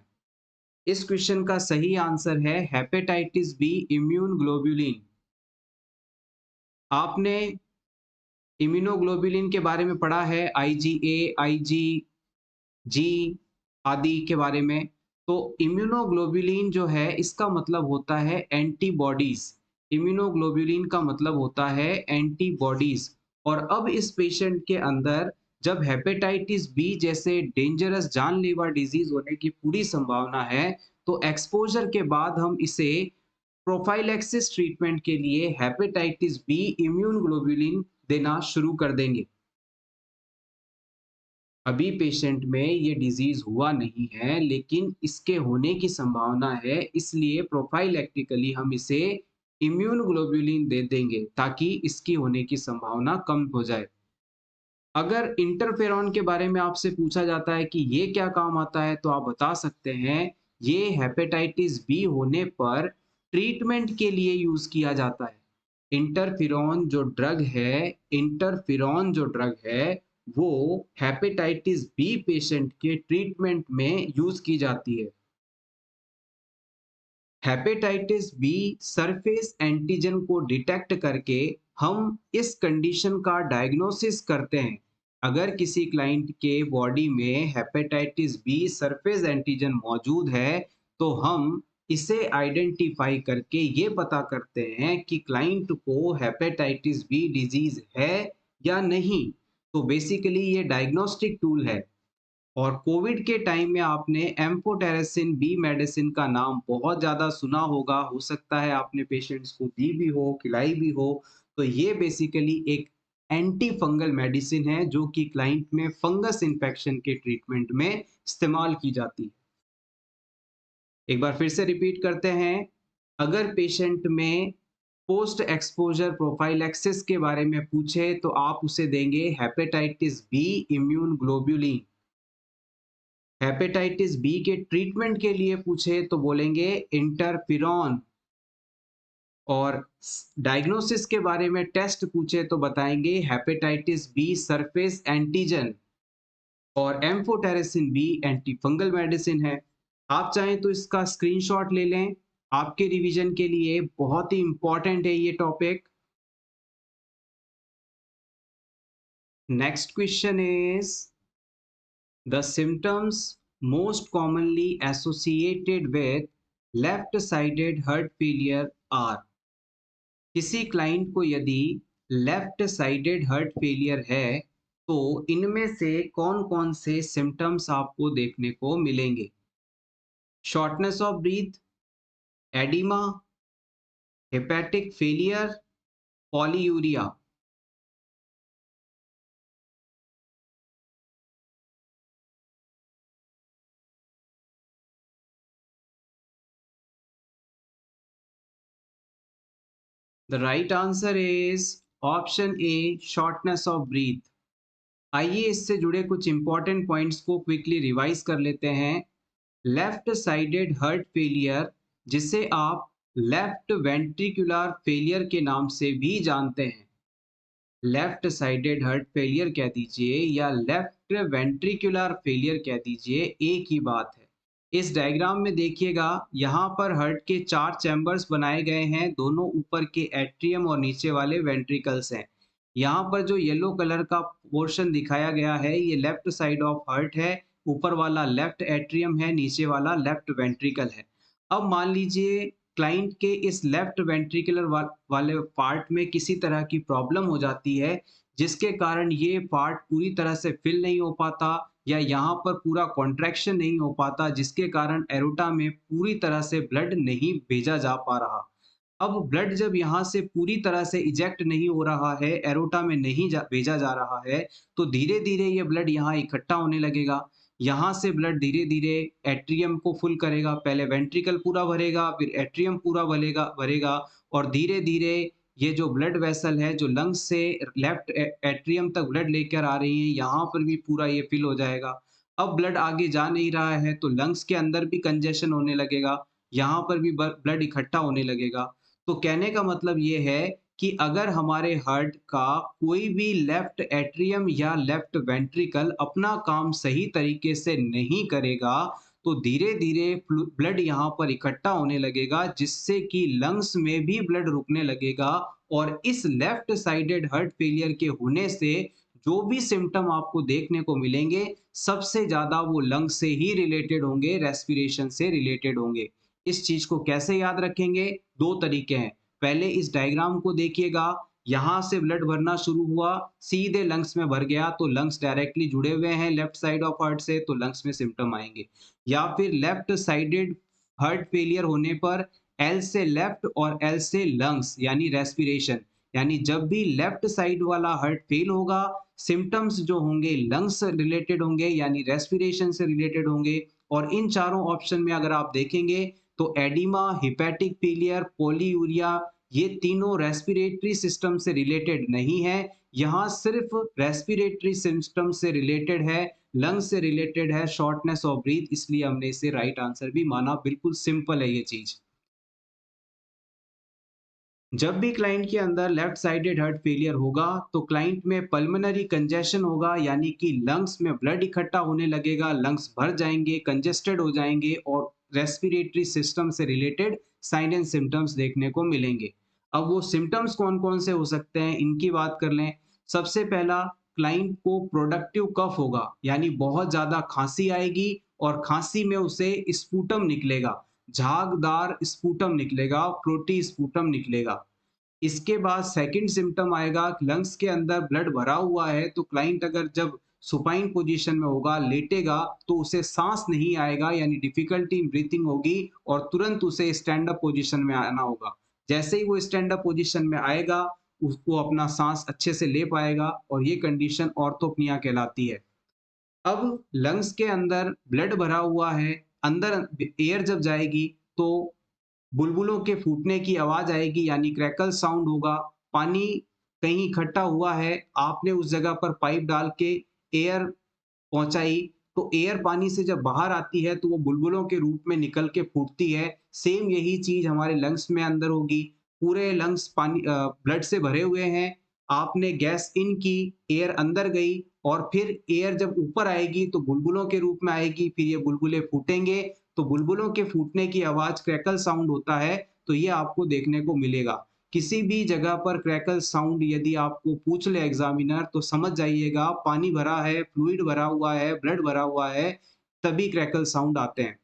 इस क्वेश्चन का सही आंसर है हेपेटाइटिस बी इम्यून ग्लोब्यूलिन। आपने इम्यूनोग्लोबुलिन के बारे में पढ़ा है, आईजीए, आईजीजी आदि के बारे में। तो इम्यूनोग्लोबुलिन जो है इसका मतलब होता है एंटीबॉडीज। इम्यूनोग्लोबुलिन का मतलब होता है एंटीबॉडीज। और अब इस पेशेंट के अंदर जब हेपेटाइटिस बी जैसे डेंजरस जानलेवा डिजीज होने की पूरी संभावना है, तो एक्सपोजर के बाद हम इसे प्रोफाइलैक्सिस ट्रीटमेंट के लिए हेपेटाइटिस बी इम्यून ग्लोबुलिन देना शुरू कर देंगे। अभी पेशेंट में ये डिजीज हुआ नहीं है लेकिन इसके होने की संभावना है, इसलिए प्रोफाइलैक्टिकली हम इसे इम्यून ग्लोबुलिन दे देंगे ताकि इसकी होने की संभावना कम हो जाए। अगर इंटरफेरॉन के बारे में आपसे पूछा जाता है कि ये क्या काम आता है, तो आप बता सकते हैं ये हेपेटाइटिस बी होने पर ट्रीटमेंट के लिए यूज किया जाता है। इंटरफिरॉन जो ड्रग है वो हेपेटाइटिस बी पेशेंट के ट्रीटमेंट में यूज की जाती है। हेपेटाइटिस बी सरफेस एंटीजन को डिटेक्ट करके हम इस कंडीशन का डायग्नोसिस करते हैं। अगर किसी क्लाइंट के बॉडी में हेपेटाइटिस बी सरफेस एंटीजन मौजूद है, तो हम इसे आइडेंटिफाई करके ये पता करते हैं कि क्लाइंट को हेपेटाइटिस बी डिजीज है या नहीं। तो बेसिकली ये डायग्नोस्टिक टूल है। और कोविड के टाइम में आपने एम्फोटेरेसिन बी मेडिसिन का नाम बहुत ज़्यादा सुना होगा, हो सकता है आपने पेशेंट्स को दी भी हो, खिलाई भी हो। तो ये बेसिकली एक एंटी फंगल मेडिसिन है जो कि क्लाइंट में फंगस इन्फेक्शन के ट्रीटमेंट में इस्तेमाल की जाती है। एक बार फिर से रिपीट करते हैं, अगर पेशेंट में पोस्ट एक्सपोजर प्रोफाइलैक्सिस के बारे में पूछे तो आप उसे देंगे hepatitis B immune globulin. Hepatitis B के ट्रीटमेंट के लिए पूछे तो बोलेंगे इंटरफिरॉन। और डायग्नोसिस के बारे में टेस्ट पूछे तो बताएंगे हेपेटाइटिस बी सरफेस एंटीजन। और amphotericin B anti fungal medicine है। आप चाहें तो इसका स्क्रीनशॉट ले लें, आपके रिवीजन के लिए बहुत ही इंपॉर्टेंट है ये topic. Next question is the symptoms most commonly associated with left-sided heart failure are। किसी क्लाइंट को यदि लेफ्ट साइडेड हार्ट फेलियर है तो इनमें से कौन-कौन से सिम्टम्स आपको देखने को मिलेंगे? Shortness of breath, edema, hepatic failure, polyuria. The right answer is option A, shortness of breath. आइए इससे जुड़े कुछ इंपॉर्टेंट पॉइंट्स को क्विकली रिवाइज कर लेते हैं। लेफ्ट साइडेड हार्ट फेलियर, जिसे आप लेफ्ट वेंट्रिकुलर फेलियर के नाम से भी जानते हैं, लेफ्ट साइडेड हार्ट फेलियर कह दीजिए या लेफ्ट वेंट्रिकुलर फेलियर कह दीजिए, एक ही बात है। इस डायग्राम में देखिएगा, यहाँ पर हार्ट के 4 चैम्बर्स बनाए गए हैं, दोनों ऊपर के एट्रियम और नीचे वाले वेंट्रिकल्स हैं। यहाँ पर जो येलो कलर का पोर्शन दिखाया गया है ये लेफ्ट साइड ऑफ हार्ट है, ऊपर वाला लेफ्ट एट्रियम है, नीचे वाला लेफ्ट वेंट्रिकल है। अब मान लीजिए क्लाइंट के इस लेफ्ट वेंट्रिकुलर वाले पार्ट में किसी तरह की प्रॉब्लम हो जाती है, जिसके कारण ये पार्ट पूरी तरह से फिल नहीं हो पाता या यहाँ पर पूरा कॉन्ट्रैक्शन नहीं हो पाता, जिसके कारण एरोटा में पूरी तरह से ब्लड नहीं भेजा जा पा रहा। अब ब्लड जब यहाँ से पूरी तरह से इजेक्ट नहीं हो रहा है, एरोटा में नहीं भेजा जा रहा है, तो धीरे धीरे ये ब्लड यहाँ इकट्ठा होने लगेगा। यहाँ से ब्लड धीरे धीरे एट्रियम को फुल करेगा, पहले वेंट्रिकल पूरा भरेगा, फिर एट्रियम पूरा भरेगा भरेगा और धीरे धीरे ये जो ब्लड वेसल है जो लंग्स से लेफ्ट एट्रियम तक ब्लड लेकर आ रही है, यहाँ पर भी पूरा ये फिल हो जाएगा। अब ब्लड आगे जा नहीं रहा है तो लंग्स के अंदर भी कंजेशन होने लगेगा, यहाँ पर भी ब्लड इकट्ठा होने लगेगा। तो कहने का मतलब ये है कि अगर हमारे हार्ट का कोई भी लेफ्ट एट्रियम या लेफ्ट वेंट्रिकल अपना काम सही तरीके से नहीं करेगा, तो धीरे-धीरे ब्लड यहाँ पर इकट्ठा होने लगेगा, जिससे कि लंग्स में भी ब्लड रुकने लगेगा। और इस लेफ्ट साइडेड हार्ट फेलियर के होने से जो भी सिम्टम आपको देखने को मिलेंगे, सबसे ज़्यादा वो लंग्स से ही रिलेटेड होंगे, रेस्पिरेशन से रिलेटेड होंगे। इस चीज़ को कैसे याद रखेंगे? 2 तरीके हैं। पहले इस डायग्राम को देखिएगा, यहाँ से ब्लड भरना शुरू हुआ, सीधे लंग्स में भर गया, तो लंग्स डायरेक्टली जुड़े हुए हैं लेफ्ट साइड ऑफ हार्ट से, तो लंग्स में सिम्पटम आएँगे। या फिर लेफ्ट साइडेड हार्ट फेलियर होने पर एल से लेफ्ट और एल से लंग्स यानी रेस्पिरेशन, यानी जब भी लेफ्ट साइड वाला हार्ट फेल होगा, सिम्पटम्स जो होंगे लंग्स से रिलेटेड होंगे यानी रेस्पिरेशन से रिलेटेड होंगे। और इन चारों ऑप्शन में अगर आप देखेंगे तो एडिमा, हेपेटिक फेलियर, पॉलीयूरिया, ये तीनों रेस्पिरेटरी सिस्टम से रिलेटेड नहीं है। यहाँ सिर्फ रेस्पिरेटरी सिस्टम से रिलेटेड है, लंग्स से रिलेटेड है, शॉर्टनेस ऑफ ब्रीथ, इसलिए हमने इसे राइट आंसर भी माना। बिल्कुल सिंपल है ये चीज। जब भी क्लाइंट के अंदर लेफ्ट साइडेड हार्ट फेलियर होगा तो क्लाइंट में पल्मोनरी कंजेशन होगा, यानी कि लंग्स में ब्लड इकट्ठा होने लगेगा, लंग्स भर जाएंगे, कंजेस्टेड हो जाएंगे और रेस्पिरेटरी सिस्टम से रिलेटेड साइन एंड सिम्टम्स देखने को मिलेंगे। अब वो सिम्टम्स कौन कौन से हो सकते हैं इनकी बात कर लें। सबसे पहला, क्लाइंट को प्रोडक्टिव कफ होगा, यानी बहुत ज्यादा खांसी आएगी और खांसी में उसे स्पूटम निकलेगा, झागदार स्पूटम निकलेगा, प्रोटी स्पूटम निकलेगा। इसके बाद सेकंड सिम्पटम आएगा, लंग्स के अंदर ब्लड भरा हुआ है तो क्लाइंट अगर जब सुपाइन पोजीशन में होगा, लेटेगा, तो उसे सांस नहीं आएगा, यानी डिफिकल्टी इन ब्रीथिंग होगी और तुरंत उसे स्टैंड अप पोजीशन में आना होगा। जैसे ही वो स्टैंड अप पोजीशन में आएगा, उसको अपना सांस अच्छे से ले पाएगा और ये कंडीशन ऑर्थोपनिया कहलाती है। अब लंग्स के अंदर ब्लड भरा हुआ है, अंदर एयर जब जाएगी तो बुलबुलों के फूटने की आवाज आएगी, यानी क्रैकल साउंड होगा। पानी कहीं इकट्ठा हुआ है, आपने उस जगह पर पाइप डाल के एयर पहुंचाई, तो एयर पानी से जब बाहर आती है तो वो बुलबुलों के रूप में निकल के फूटती है। सेम यही चीज हमारे लंग्स में अंदर होगी। पूरे लंग्स पानी ब्लड से भरे हुए हैं, आपने गैस इन की, एयर अंदर गई और फिर एयर जब ऊपर आएगी तो बुलबुलों के रूप में आएगी, फिर ये बुलबुले फूटेंगे, तो बुलबुलों के फूटने की आवाज क्रैकल साउंड होता है। तो ये आपको देखने को मिलेगा। किसी भी जगह पर क्रैकल साउंड यदि आपको पूछ ले एग्जामिनर, तो समझ जाइएगा पानी भरा है, फ्लूइड भरा हुआ है, ब्लड भरा हुआ है, तभी क्रैकल साउंड आते हैं।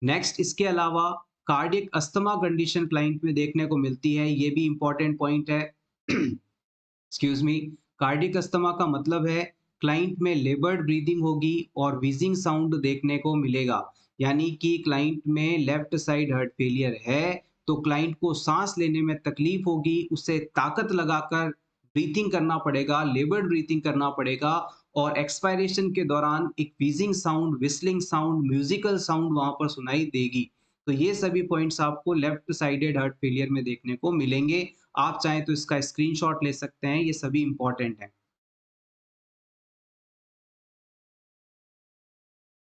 नेक्स्ट, इसके अलावा कार्डियक अस्थमा कंडीशन क्लाइंट में देखने को मिलती है, ये भी इंपॉर्टेंट पॉइंट है। Excuse me. कार्डियक अस्थमा का मतलब है क्लाइंट में लेबर्ड ब्रीदिंग होगी और व्हीजिंग साउंड देखने को मिलेगा, यानी कि क्लाइंट में लेफ्ट साइड हार्ट फेलियर है, तो क्लाइंट को सांस लेने में तकलीफ होगी, उसे ताकत लगाकर ब्रीथिंग करना पड़ेगा, लेबर्ड ब्रीथिंग करना पड़ेगा और एक्सपायरेशन के दौरान एक wheezing sound, whistling sound, musical sound वहां पर सुनाई देगी। तो ये सभी पॉइंट्स आपको लेफ्ट साइडेड हार्ट फेलियर में देखने को मिलेंगे। आप चाहें तो इसका स्क्रीनशॉट ले सकते हैं, ये सभी इंपॉर्टेंट हैं।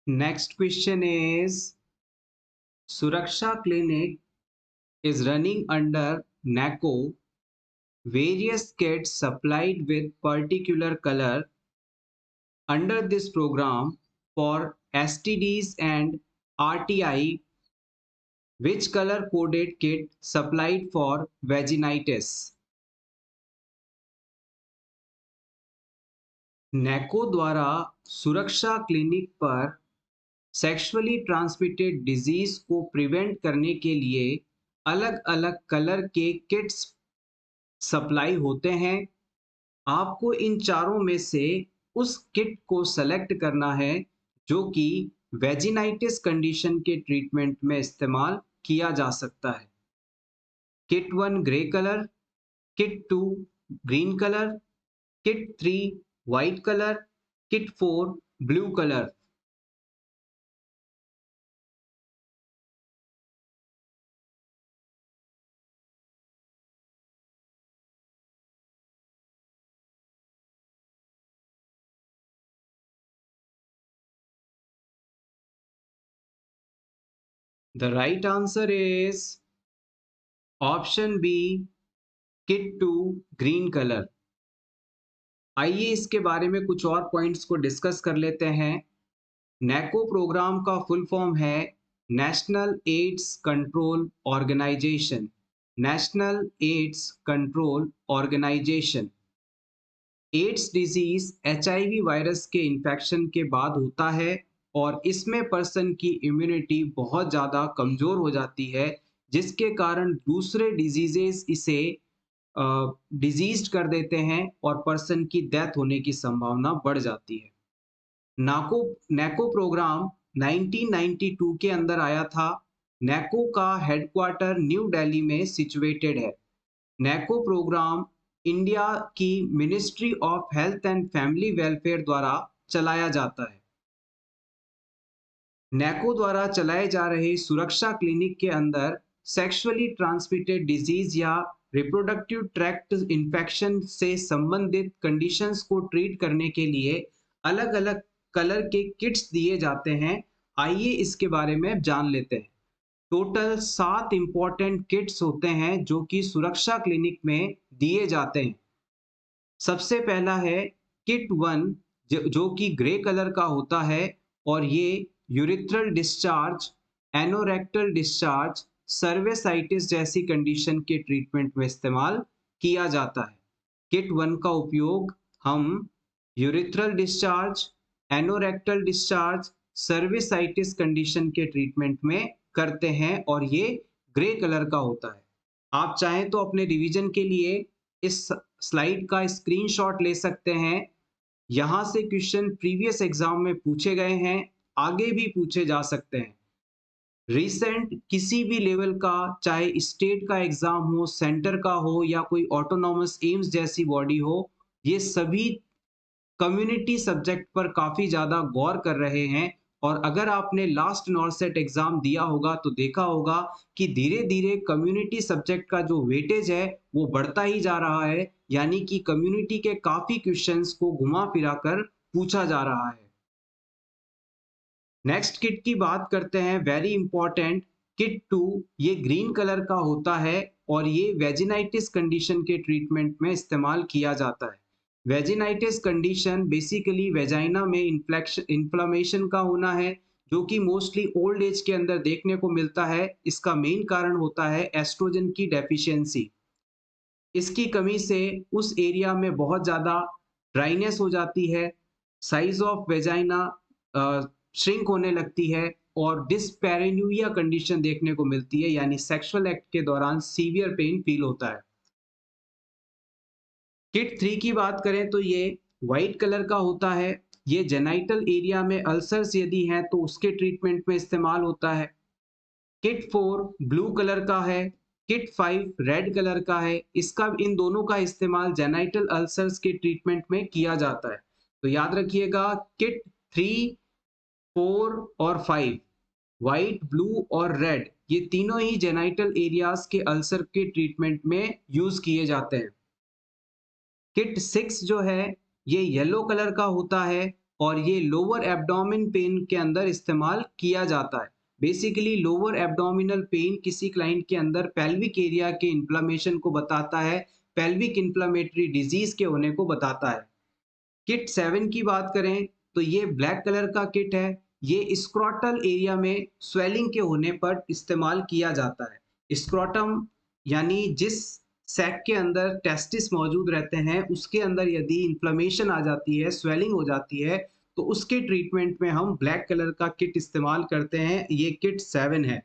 नेक्स्ट क्वेश्चन इज, सुरक्षा clinic is running under NACO. Various kits supplied with particular color under this program for STDs and RTI. Which color coded kit supplied for vaginitis? NACO द्वारा सुरक्षा क्लिनिक पर सेक्सुअली ट्रांसमिटेड डिजीज को प्रिवेंट करने के लिए अलग अलग कलर के किट्स सप्लाई होते हैं। आपको इन चारों में से उस किट को सेलेक्ट करना है जो कि वेजिनाइटिस कंडीशन के ट्रीटमेंट में इस्तेमाल किया जा सकता है। Kit 1 grey colour, kit 2 green colour, kit 3 white colour, kit 4 blue colour. The right answer is option B, kit 2 green colour. आइए इसके बारे में कुछ और पॉइंट्स को डिस्कस कर लेते हैं। नैको प्रोग्राम का फुल फॉर्म है National AIDS Control Organization. National AIDS Control Organization. AIDS disease HIV virus के इन्फेक्शन के बाद होता है और इसमें पर्सन की इम्यूनिटी बहुत ज़्यादा कमज़ोर हो जाती है, जिसके कारण दूसरे डिजीजेस इसे डिजीज कर देते हैं और पर्सन की डेथ होने की संभावना बढ़ जाती है। नाको नैको प्रोग्राम 1992 के अंदर आया था। नैको का हेडक्वार्टर न्यू दिल्ली में सिचुएटेड है। नैको प्रोग्राम इंडिया की ministry of health and family welfare द्वारा चलाया जाता है। नैको द्वारा चलाए जा रहे सुरक्षा क्लिनिक के अंदर सेक्सुअली ट्रांसमिटेड डिजीज या रिप्रोडक्टिव ट्रैक्ट इन्फेक्शन से संबंधित कंडीशंस को ट्रीट करने के लिए अलग अलग कलर के किट्स दिए जाते हैं। आइए इसके बारे में जान लेते हैं। टोटल 7 इंपॉर्टेंट किट्स होते हैं जो कि सुरक्षा क्लिनिक में दिए जाते हैं। सबसे पहला है किट 1, जो कि ग्रे कलर का होता है और ये यूरिथ्रल डिस्चार्ज, एनोरेक्टल डिस्चार्ज, सर्वेसाइटिस जैसी कंडीशन के ट्रीटमेंट में इस्तेमाल किया जाता है। किट 1 का उपयोग हम urethral discharge, anorectal discharge, cervicitis condition के ट्रीटमेंट में करते हैं और ये ग्रे कलर का होता है। आप चाहें तो अपने रिवीजन के लिए इस स्लाइड का स्क्रीनशॉट ले सकते हैं। यहाँ से क्वेश्चन प्रीवियस एग्जाम में पूछे गए हैं, आगे भी पूछे जा सकते हैं। रिसेंट किसी भी लेवल का, चाहे स्टेट का एग्जाम हो, सेंटर का हो या कोई ऑटोनॉमस एम्स जैसी बॉडी हो, ये सभी कम्युनिटी सब्जेक्ट पर काफी ज्यादा गौर कर रहे हैं। और अगर आपने लास्ट नॉर्सेट एग्जाम दिया होगा तो देखा होगा कि धीरे धीरे कम्युनिटी सब्जेक्ट का जो वेटेज है वो बढ़ता ही जा रहा है, यानी कि कम्युनिटी के काफी क्वेश्चंस को घुमा फिरा कर पूछा जा रहा है। नेक्स्ट किट की बात करते हैं, वेरी इंपॉर्टेंट किट 2। ये ग्रीन कलर का होता है और ये वेजिनाइटिस कंडीशन के ट्रीटमेंट में इस्तेमाल किया जाता है। वेजिनाइटिस कंडीशन बेसिकली वेजाइना में इन्फ्लेमेशन का होना है, जो कि मोस्टली ओल्ड एज के अंदर देखने को मिलता है। इसका मेन कारण होता है एस्ट्रोजन की डेफिशिएंसी। इसकी कमी से उस एरिया में बहुत ज़्यादा ड्राइनेस हो जाती है, साइज ऑफ वेजाइना श्रिंक होने लगती है और डिस्पैरेन्यूरिया कंडीशन देखने को मिलती है, यानी सेक्सुअल एक्ट के दौरान सीवियर पेन फील होता है। किट 3 की बात करें तो ये व्हाइट कलर का होता है। ये जेनाइटल एरिया में अल्सर्स यदि हैं तो उसके ट्रीटमेंट में इस्तेमाल होता है। किट 4 ब्लू कलर का है। किट 5 रेड कलर का है। इसका, इन दोनों का इस्तेमाल जेनाइटल अल्सर्स के ट्रीटमेंट में किया जाता है। तो याद रखिएगा, किट 3, 4 और 5, व्हाइट, ब्लू और रेड, ये तीनों ही जेनाइटल एरियाज के अल्सर के ट्रीटमेंट में यूज किए जाते हैं। किट 6 जो है ये येलो कलर का होता है और ये लोअर एब्डोमेन पेन के अंदर इस्तेमाल किया जाता है। बेसिकली लोअर एब्डोमिनल पेन किसी क्लाइंट के अंदर पेल्विक एरिया के इन्फ्लेमेशन को बताता है, पेल्विक इन्फ्लेमेटरी डिजीज के होने को बताता है। किट 7 की बात करें तो ये ब्लैक कलर का किट है। ये स्क्रोटल एरिया में स्वेलिंग के होने पर इस्तेमाल किया जाता है। स्क्रोटम यानी जिस सैक के अंदर टेस्टिस मौजूद रहते हैं, उसके अंदर यदि इन्फ्लेमेशन आ जाती है, स्वेलिंग हो जाती है, तो उसके ट्रीटमेंट में हम ब्लैक कलर का किट इस्तेमाल करते हैं। ये किट 7 है।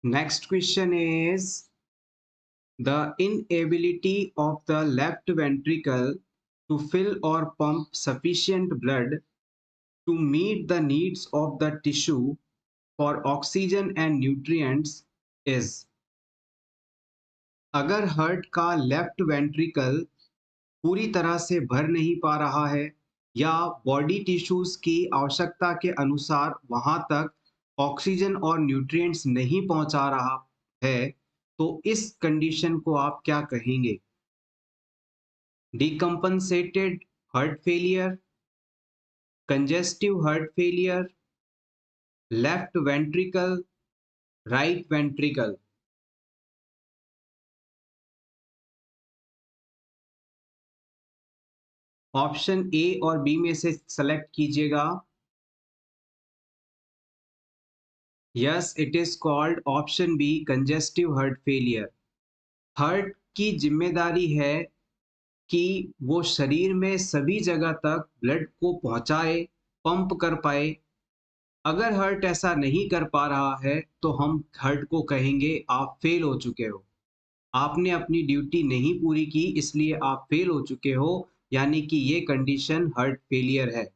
Next question is the inability of the left ventricle to fill or pump sufficient blood to meet the needs of the tissue for oxygen and nutrients is। अगर हार्ट का लेफ्ट वेंट्रिकल पूरी तरह से भर नहीं पा रहा है या बॉडी टिश्यूज की आवश्यकता के अनुसार वहां तक ऑक्सीजन और न्यूट्रिएंट्स नहीं पहुंचा रहा है, तो इस कंडीशन को आप क्या कहेंगे? decompensated heart failure, congestive heart failure, left ventricle, right ventricle। Option A और बी में से सेलेक्ट कीजिएगा। Yes, it is called option B, congestive heart failure. Heart की जिम्मेदारी है कि वो शरीर में सभी जगह तक ब्लड को पहुंचाए, पंप कर पाए। अगर हार्ट ऐसा नहीं कर पा रहा है तो हम हार्ट को कहेंगे आप फेल हो चुके हो, आपने अपनी ड्यूटी नहीं पूरी की, इसलिए आप फेल हो चुके हो, यानी कि ये कंडीशन हार्ट फेलियर है।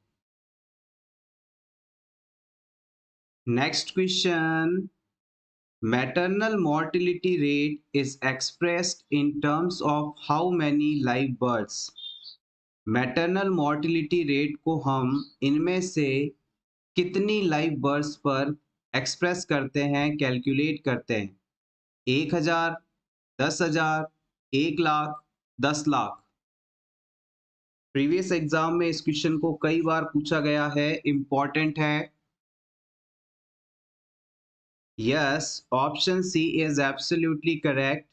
Next question, maternal mortality rate is expressed in terms of how many live birds. Maternal mortality rate को हम इनमें से कितनी लाइव बर्ड्स पर एक्सप्रेस करते हैं, कैलकुलेट करते हैं? 1000, 10,000, 1,00,000, 10,00,000। प्रीवियस एग्जाम में इस क्वेश्चन को कई बार पूछा गया है, इंपॉर्टेंट है। Yes, option C is absolutely correct.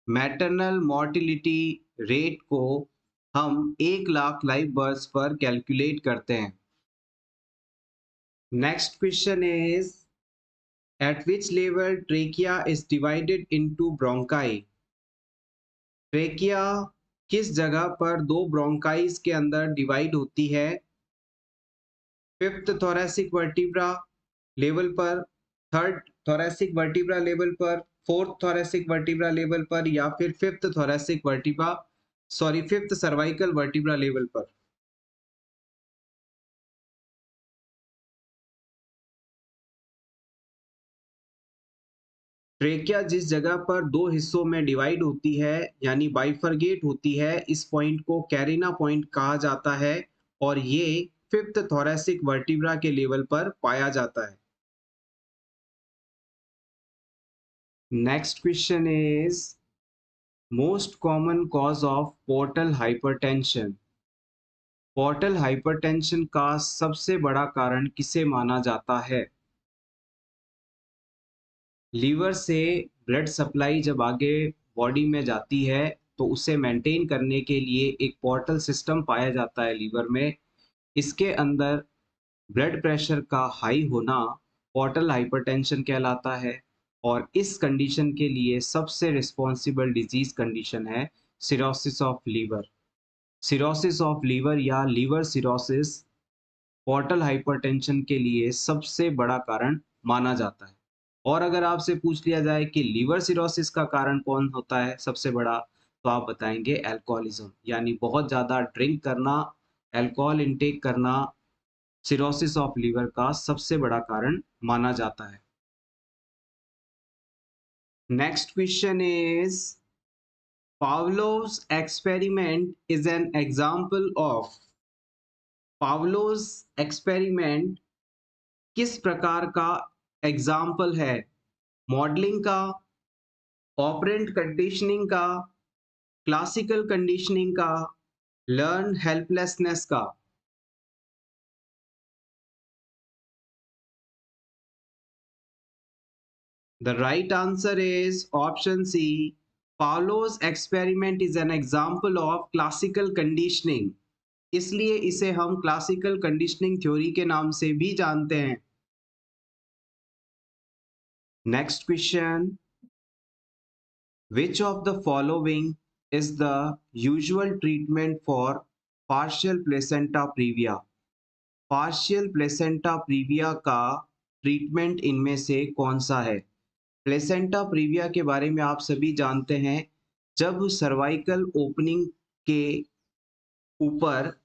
Maternal mortality rate को हम 1,00,000 लाइव बर्ड्स पर कैलकुलेट करते हैं। Next question is at which level trachea is divided into bronchi. Trachea किस जगह पर दो ब्रोंकाइज के अंदर डिवाइड होती है? फिफ्थ थोरैसिक वर्टिब्रा लेवल पर, थर्ड थोरैसिक वर्टिब्रा लेवल पर, फोर्थ थोरेसिक वर्टिब्रा लेवल पर या फिर फिफ्थ सर्वाइकल वर्टिब्रा लेवल पर? ट्रेकिया जिस जगह पर दो हिस्सों में डिवाइड होती है यानी बाइफरगेट होती है, इस पॉइंट को कैरिना पॉइंट कहा जाता है और ये फिफ्थ थोरेसिक वर्टिब्रा के लेवल पर पाया जाता है। Next question is most common cause of portal hypertension. Portal hypertension का सबसे बड़ा कारण किसे माना जाता है? लीवर से ब्लड सप्लाई जब आगे बॉडी में जाती है तो उसे मेंटेन करने के लिए एक पोर्टल सिस्टम पाया जाता है लीवर में। इसके अंदर ब्लड प्रेशर का हाई होना पोर्टल हाइपरटेंशन कहलाता है और इस कंडीशन के लिए सबसे रिस्पॉन्सिबल डिजीज कंडीशन है cirrhosis of liver. Cirrhosis of liver या लीवर सिरोसिस पोर्टल हाइपरटेंशन के लिए सबसे बड़ा कारण माना जाता है। और अगर आपसे पूछ लिया जाए कि लीवर सिरोसिस का कारण कौन होता है सबसे बड़ा, तो आप बताएंगे अल्कोहलिज्म, यानी बहुत ज़्यादा ड्रिंक करना, अल्कोहल इनटेक करना सिरोसिस ऑफ लीवर का सबसे बड़ा कारण माना जाता है। Next question is Pavlov's experiment is an example of। Pavlov's experiment किस प्रकार का एग्जाम्पल है? मॉडलिंग का, ऑपरेंट कंडीशनिंग का, क्लासिकल कंडीशनिंग का, लर्न हेल्पलेसनेस का? The right answer is option C. Pavlov's experiment is an example of classical conditioning. इसलिए इसे हम क्लासिकल कंडीशनिंग थ्योरी के नाम से भी जानते हैं। Next question, which of the following is the usual treatment for partial placenta previa? Partial placenta previa का ट्रीटमेंट इनमें से कौन सा है? प्लेसेंटा प्रीविया के बारे में आप सभी जानते हैं, जब सर्वाइकल ओपनिंग के ऊपर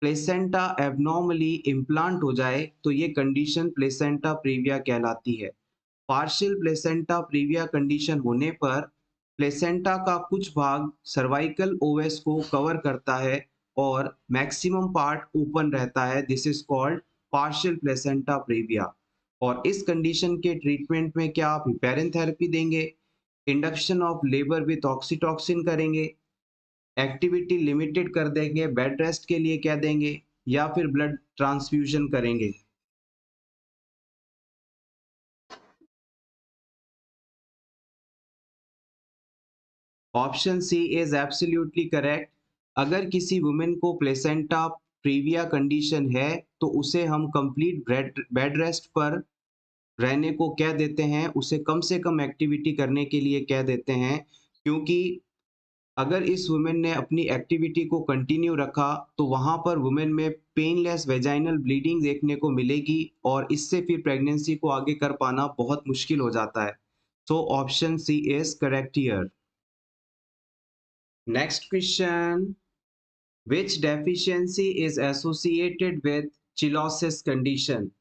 प्लेसेंटा एबनॉर्मली इम्प्लांट हो जाए तो ये कंडीशन प्लेसेंटा प्रीविया कहलाती है। पार्शियल प्लेसेंटा प्रीविया कंडीशन होने पर प्लेसेंटा का कुछ भाग सर्वाइकल ओएस को कवर करता है और मैक्सिमम पार्ट ओपन रहता है। This is called partial placenta previa. और इस कंडीशन के ट्रीटमेंट में क्या आप हिपेरिन थेरेपी देंगे, induction of labour with oxytocin करेंगे, एक्टिविटी लिमिटेड कर देंगे, बेड रेस्ट के लिए कह देंगे, या फिर ब्लड ट्रांसफ्यूजन करेंगे? Option C is absolutely correct. अगर किसी वुमेन को प्लेसेंटा प्रीविया कंडीशन है तो उसे हम कंप्लीट बेड रेस्ट पर रहने को कह देते हैं, उसे कम से कम एक्टिविटी करने के लिए कह देते हैं, क्योंकि अगर इस वुमेन ने अपनी एक्टिविटी को कंटिन्यू रखा तो वहां पर वुमेन में पेनलेस वेजाइनल ब्लीडिंग देखने को मिलेगी और इससे फिर प्रेगनेंसी को आगे कर पाना बहुत मुश्किल हो जाता है। So option C is correct here. Next question, which deficiency is associated with cheilosis condition?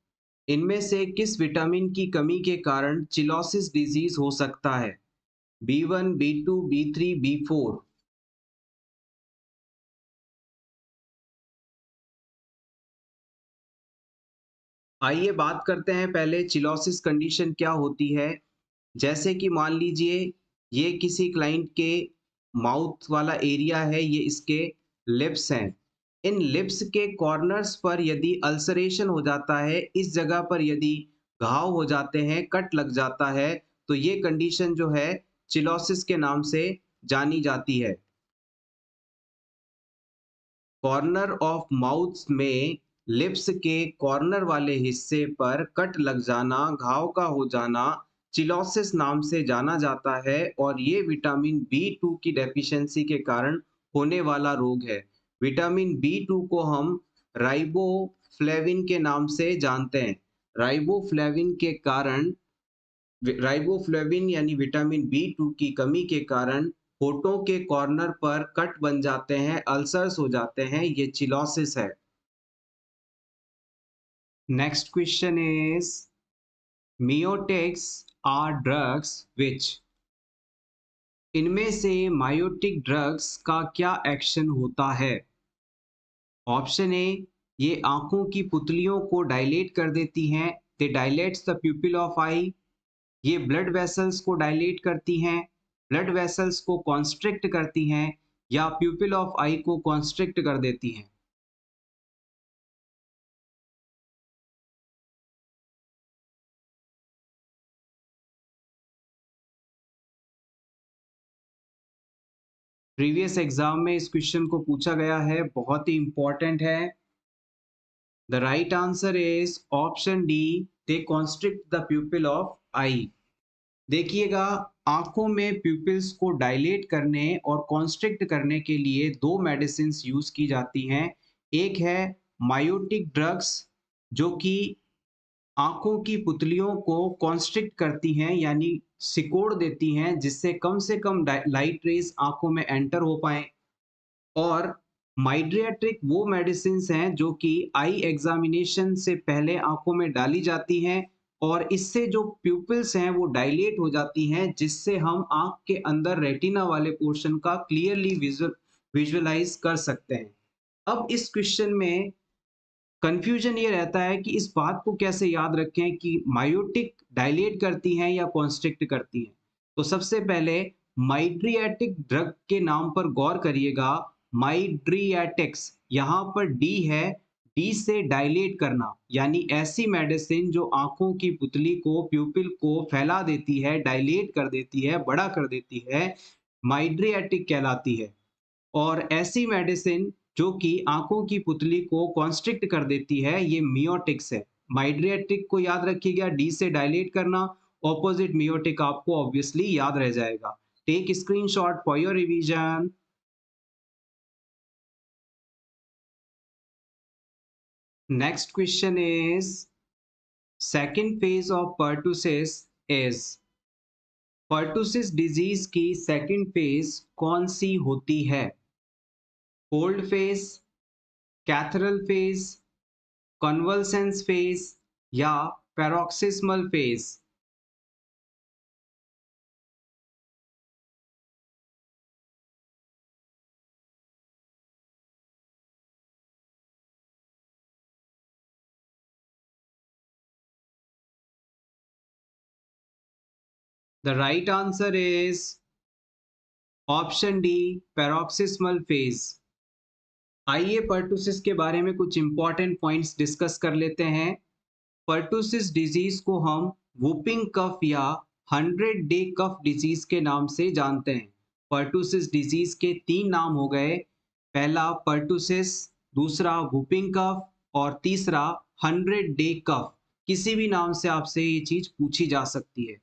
इनमें से किस विटामिन की कमी के कारण चिलोसिस डिजीज हो सकता है? B1, B2, B3, B4? आइए बात करते हैं पहले चिलोसिस कंडीशन क्या होती है। जैसे कि मान लीजिए ये किसी क्लाइंट के माउथ वाला एरिया है, ये इसके लिप्स हैं। इन लिप्स के कॉर्नर्स पर यदि अल्सरेशन हो जाता है, इस जगह पर यदि घाव हो जाते हैं, कट लग जाता है, तो ये कंडीशन जो है चिलोसिस के नाम से जानी जाती है। कॉर्नर ऑफ माउथ में लिप्स के कॉर्नर वाले हिस्से पर कट लग जाना, घाव का हो जाना चिलोसिस नाम से जाना जाता है और ये विटामिन बी टू की डेफिशिएंसी के कारण होने वाला रोग है। विटामिन बी टू को हम राइबोफ्लेविन के नाम से जानते हैं। राइबोफ्लेविन के कारण राइबोफ्लेविन यानी विटामिन B2 की कमी के कारण होठों के कॉर्नर पर कट बन जाते हैं, अल्सर्स हो जाते हैं, ये चिलोसिस है। Next question is miotics are drugs which, इनमें से मायोटिक ड्रग्स का क्या एक्शन होता है? ऑप्शन ए, ये आंखों की पुतलियों को डायलेट कर देती हैं, दे डायलेट्स द प्यूपिल ऑफ आई। ये ब्लड वेसल्स को डायलेट करती हैं, ब्लड वेसल्स को कॉन्स्ट्रिक्ट करती हैं, या प्यूपिल ऑफ आई को कॉन्स्ट्रिक्ट कर देती हैं। प्रीवियस एग्जाम में इस क्वेश्चन को पूछा गया है, बहुत ही इंपॉर्टेंट है। The right answer is option D, they constrict the pupil of eye. देखिएगा, आंखों में प्यूपिल्स को डायलेट करने और कॉन्स्ट्रिक्ट करने के लिए दो मेडिसिन यूज की जाती हैं। एक है मायोटिक ड्रग्स, जो कि आंखों की पुतलियों को कॉन्स्ट्रिक्ट करती हैं, यानी सिकोड़ देती हैं, जिससे कम से कम लाइट रेज आंखों में एंटर हो पाए। और माइड्रियाट्रिक वो मेडिसिन हैं जो कि आई एग्जामिनेशन से पहले आंखों में डाली जाती हैं, और इससे जो प्यूपिल्स हैं वो डायलेट हो जाती हैं, जिससे हम आंख के अंदर रेटिना वाले पोर्शन का क्लियरली विजुअलाइज कर सकते हैं। अब इस क्वेश्चन में कंफ्यूजन ये रहता है कि इस बात को कैसे याद रखें कि मायोटिक डायलेट करती हैं या कॉन्स्ट्रिक्ट करती हैं। तो सबसे पहले माइड्रियाटिक ड्रग के नाम पर गौर करिएगा। माइड्रियाटिक्स, यहाँ पर डी है, डी से डायलेट करना, यानी ऐसी मेडिसिन जो आंखों की पुतली को, प्यूपिल को फैला देती है, डायलेट कर देती है, बड़ा कर देती है, माइड्रियाटिक कहलाती है। और ऐसी मेडिसिन जो कि आंखों की पुतली को कॉन्स्ट्रिक्ट कर देती है, ये मियोटिक्स है। माइड्रियाटिक को याद रखिएगा, डी से डायलेट करना, ऑपोजिट मियोटिक आपको ऑब्वियसली याद रह जाएगा। Take screenshot for your revision. Next question is second phase of pertussis is, pertussis disease की सेकेंड फेज कौन सी होती है? Cold phase, catarrhal phase, convalescence phase, या paroxysmal phase? The right answer is option D, paroxysmal phase. आइए पर्टुसिस के बारे में कुछ इंपॉर्टेंट पॉइंट्स डिस्कस कर लेते हैं। पर्टुसिस डिजीज को हम वुपिंग कफ या 100 डे कफ डिजीज के नाम से जानते हैं। पर्टुसिस डिजीज के तीन नाम हो गए, पहला पर्टुसिस, दूसरा वुपिंग कफ, और तीसरा 100 डे कफ। किसी भी नाम से आपसे ये चीज पूछी जा सकती है।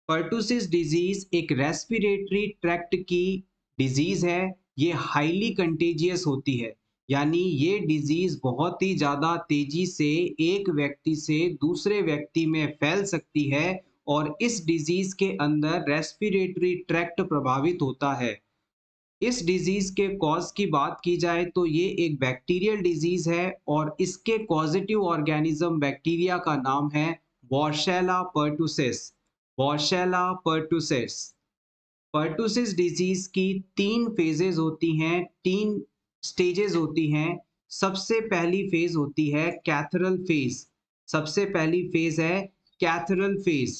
पर्टुसिस डिजीज एक रेस्पिरेटरी ट्रैक्ट की डिजीज है। ये हाईली कंटेजियस होती है, यानी ये डिजीज बहुत ही ज्यादा तेजी से एक व्यक्ति से दूसरे व्यक्ति में फैल सकती है, और इस डिजीज के अंदर रेस्पिरेटरी ट्रैक्ट प्रभावित होता है। इस डिजीज के कॉज की बात की जाए तो ये एक बैक्टीरियल डिजीज है, और इसके पॉजिटिव ऑर्गेनिज्म बैक्टीरिया का नाम है वॉर्शेला पर्टुसिस। वॉर्शेला पर्टुसिस। पर्टुसिस डिजीज की तीन फेजेस होती हैं, तीन स्टेजेस होती हैं। सबसे पहली फेज होती है कैथरल फेज। सबसे पहली फेज है कैथरल फेज।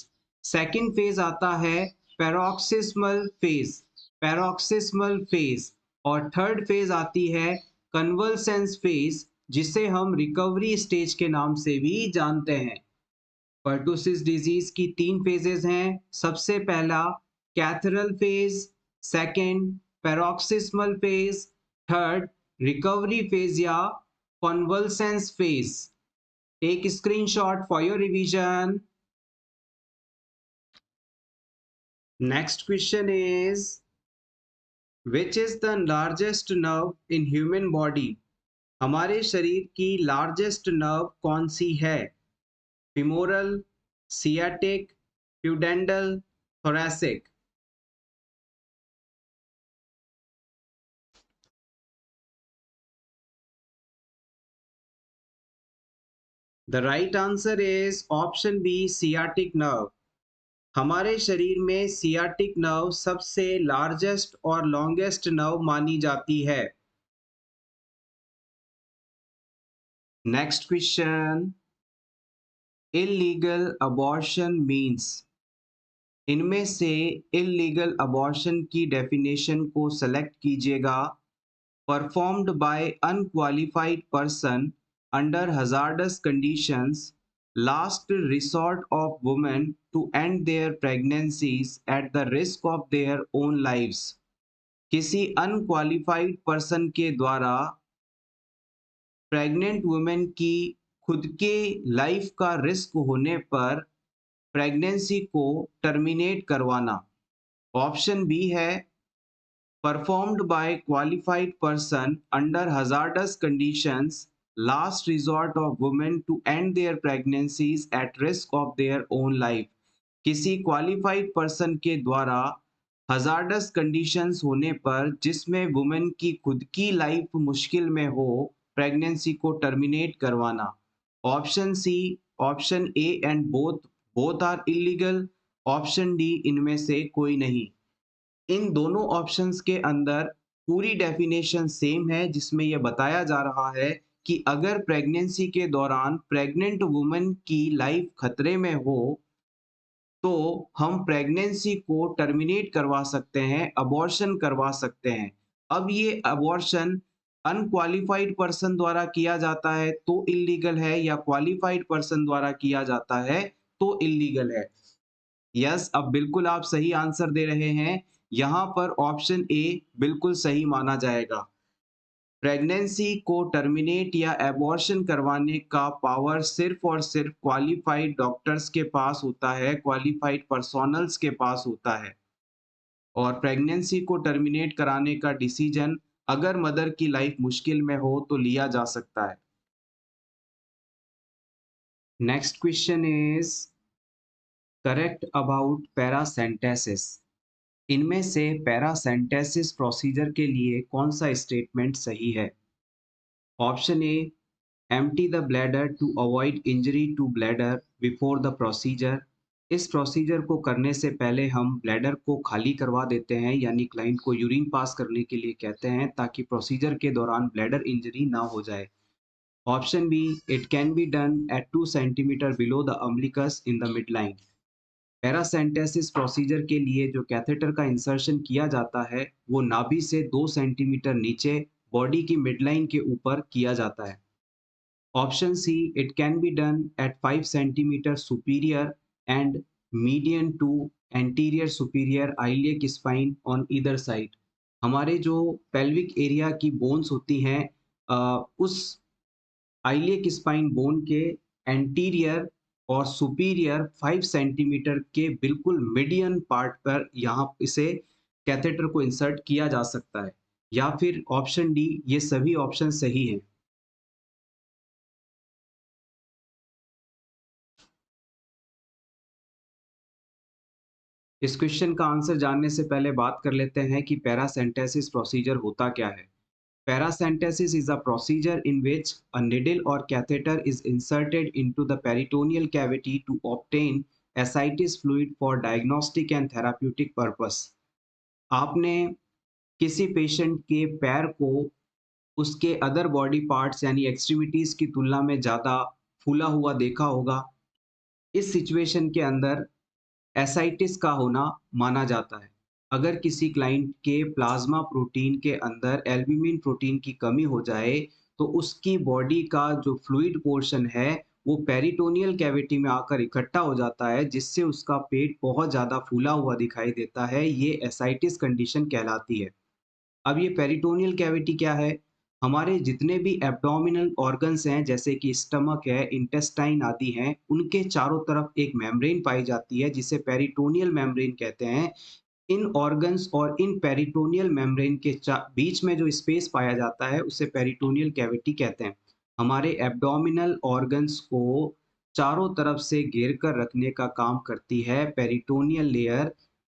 सेकंड फेज आता है पैरोक्सिस्मल फेज, पैरोक्सिस्मल फेज। और थर्ड फेज आती है कन्वल्सेंस फेज, जिसे हम रिकवरी स्टेज के नाम से भी जानते हैं। पर्टुसिस डिजीज की तीन फेजेस हैं। सबसे पहला catarrhal phase, second paroxysmal phase, third recovery phase या convalescence phase. Take screenshot for your revision. Next question is which is the largest nerve in human body, हमारे शरीर की लार्जेस्ट नर्व कौन सी है? Femoral, sciatic, pudendal, thoracic? The right answer is option B, sciatic nerve. हमारे शरीर में सियाटिक नर्व सबसे लार्जेस्ट और लॉन्गेस्ट नर्व मानी जाती है। Next question, illegal abortion means. इनमें से इलीगल अबॉर्शन की डेफिनेशन को सेलेक्ट कीजिएगा। Performed by unqualified person under hazardous conditions, last resort of women to end their pregnancies at the risk of their own lives. किसी अनक्वालिफाइड पर्सन के द्वारा प्रेग्नेंट वुमेन की खुद के लाइफ का रिस्क होने पर प्रेगनेंसी को टर्मिनेट करवाना। ऑप्शन बी है performed by qualified person under hazardous conditions, last resort of women to end their pregnancies at risk of their own life. किसी क्वालिफाइड पर्सन के द्वारा हजार्डस कंडीशंस होने पर जिसमें वुमेन की खुद की लाइफ मुश्किल में हो, प्रेगनेंसी को टर्मिनेट करवाना। Option C, option A and both are illegal. Option D, इनमें से कोई नहीं। इन दोनों ऑप्शंस के अंदर पूरी डेफिनेशन सेम है, जिसमें यह बताया जा रहा है कि अगर प्रेगनेंसी के दौरान प्रेग्नेंट वुमन की लाइफ खतरे में हो तो हम प्रेगनेंसी को टर्मिनेट करवा सकते हैं, अबॉर्शन करवा सकते हैं। अब ये अबॉर्शन अनक्वालिफाइड पर्सन द्वारा किया जाता है तो इलीगल है, या क्वालिफाइड पर्सन द्वारा किया जाता है तो इलीगल है। यस, अब बिल्कुल आप सही आंसर दे रहे हैं। यहाँ पर ऑप्शन ए बिल्कुल सही माना जाएगा। प्रेगनेंसी को टर्मिनेट या एबॉर्शन करवाने का पावर सिर्फ और सिर्फ क्वालिफाइड डॉक्टर्स के पास होता है, क्वालिफाइड पर्सोनल्स के पास होता है। और प्रेगनेंसी को टर्मिनेट कराने का डिसीजन अगर मदर की लाइफ मुश्किल में हो तो लिया जा सकता है। Next question is correct about paracentesis. इनमें से पैरासेंटेसिस प्रोसीजर के लिए कौन सा स्टेटमेंट सही है? Option A, empty the bladder to avoid injury to bladder before the procedure. इस प्रोसीजर को करने से पहले हम ब्लैडर को खाली करवा देते हैं, यानी क्लाइंट को यूरिन पास करने के लिए कहते हैं ताकि प्रोसीजर के दौरान ब्लैडर इंजरी ना हो जाए। Option B, it can be done at 2 centimetre below the umbilicus in the mid line. Paracentesis procedure के लिए जो कैथेटर का इंसर्शन किया जाता है वो नाभि से 2 सेंटीमीटर नीचे बॉडी की मिडलाइन के ऊपर किया जाता है। Option C, it can be done at 5 centimetre superior and median to anterior superior iliac spine on either side. हमारे जो पेल्विक एरिया की बोन्स होती हैं उस आइलियक स्पाइन बोन के एंटीरियर और सुपीरियर 5 सेंटीमीटर के बिल्कुल मीडियन पार्ट पर यहाँ इसे कैथेटर को इंसर्ट किया जा सकता है। या फिर ऑप्शन डी, ये सभी ऑप्शन सही हैं। इस क्वेश्चन का आंसर जानने से पहले बात कर लेते हैं कि पैरासेंटेसिस प्रोसीजर होता क्या है। Paracentesis is a procedure in which a needle or catheter is inserted into the peritoneal cavity to obtain ascites fluid for diagnostic and therapeutic purpose. आपने किसी पेशेंट के पैर को उसके अदर बॉडी पार्ट्स यानी एक्सट्रीमिटीज की तुलना में ज़्यादा फूला हुआ देखा होगा। इस सिचुएशन के अंदर एसाइटिस का होना माना जाता है। अगर किसी क्लाइंट के प्लाज्मा प्रोटीन के अंदर एल्ब्यूमिन प्रोटीन की कमी हो जाए तो उसकी बॉडी का जो फ्लूइड पोर्शन है वो पेरिटोनियल कैविटी में आकर इकट्ठा हो जाता है, जिससे उसका पेट बहुत ज़्यादा फूला हुआ दिखाई देता है। ये एसाइटिस कंडीशन कहलाती है। अब ये पेरिटोनियल कैविटी क्या है? हमारे जितने भी एब्डोमिनल ऑर्गन्स हैं जैसे कि स्टमक है, इंटेस्टाइन आदि हैं, उनके चारों तरफ एक मेम्ब्रेन पाई जाती है जिसे पेरिटोनियल मेम्ब्रेन कहते हैं। इन ऑर्गन्स और इन पेरिटोनियल मेम्ब्रेन के बीच में जो स्पेस पाया जाता है उसे पेरिटोनियल कैविटी कहते हैं। हमारे एब्डोमिनल ऑर्गन्स को चारों तरफ से घेर कर रखने का काम करती है। पेरिटोनियल लेयर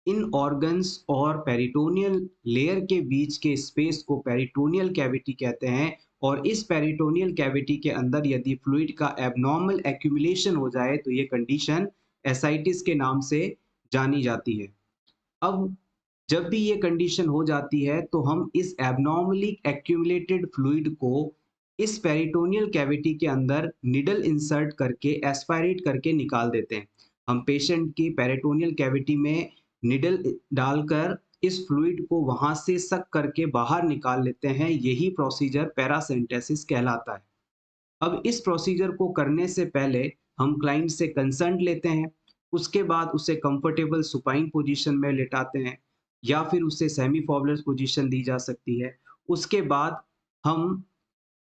इन ऑर्गन्स और पेरिटोनियल लेयर के बीच के स्पेस को पेरिटोनियल कैविटी कहते हैं और इस पेरिटोनियल कैविटी के अंदर यदि फ्लूइड का एबनॉर्मल एक्यूमुलेशन हो जाए तो ये कंडीशन एसाइटिस के नाम से जानी जाती है। अब जब भी ये कंडीशन हो जाती है तो हम इस एबनॉर्मली एक्यूमुलेटेड फ्लूइड को इस पेरिटोनियल कैविटी के अंदर निडल इंसर्ट करके एस्पायरेट करके निकाल देते हैं। हम पेशेंट की पेरिटोनियल कैविटी में निडल डालकर इस फ्लूइड को वहां से सक करके बाहर निकाल लेते हैं। यही प्रोसीजर पैरासेंटेसिस कहलाता है। अब इस प्रोसीजर को करने से पहले हम क्लाइंट से कंसर्न लेते हैं। उसके बाद उसे कंफर्टेबल सुपाइन पोजीशन में लेटाते हैं या फिर उसे सेमी फॉर्मुलर पोजीशन दी जा सकती है। उसके बाद हम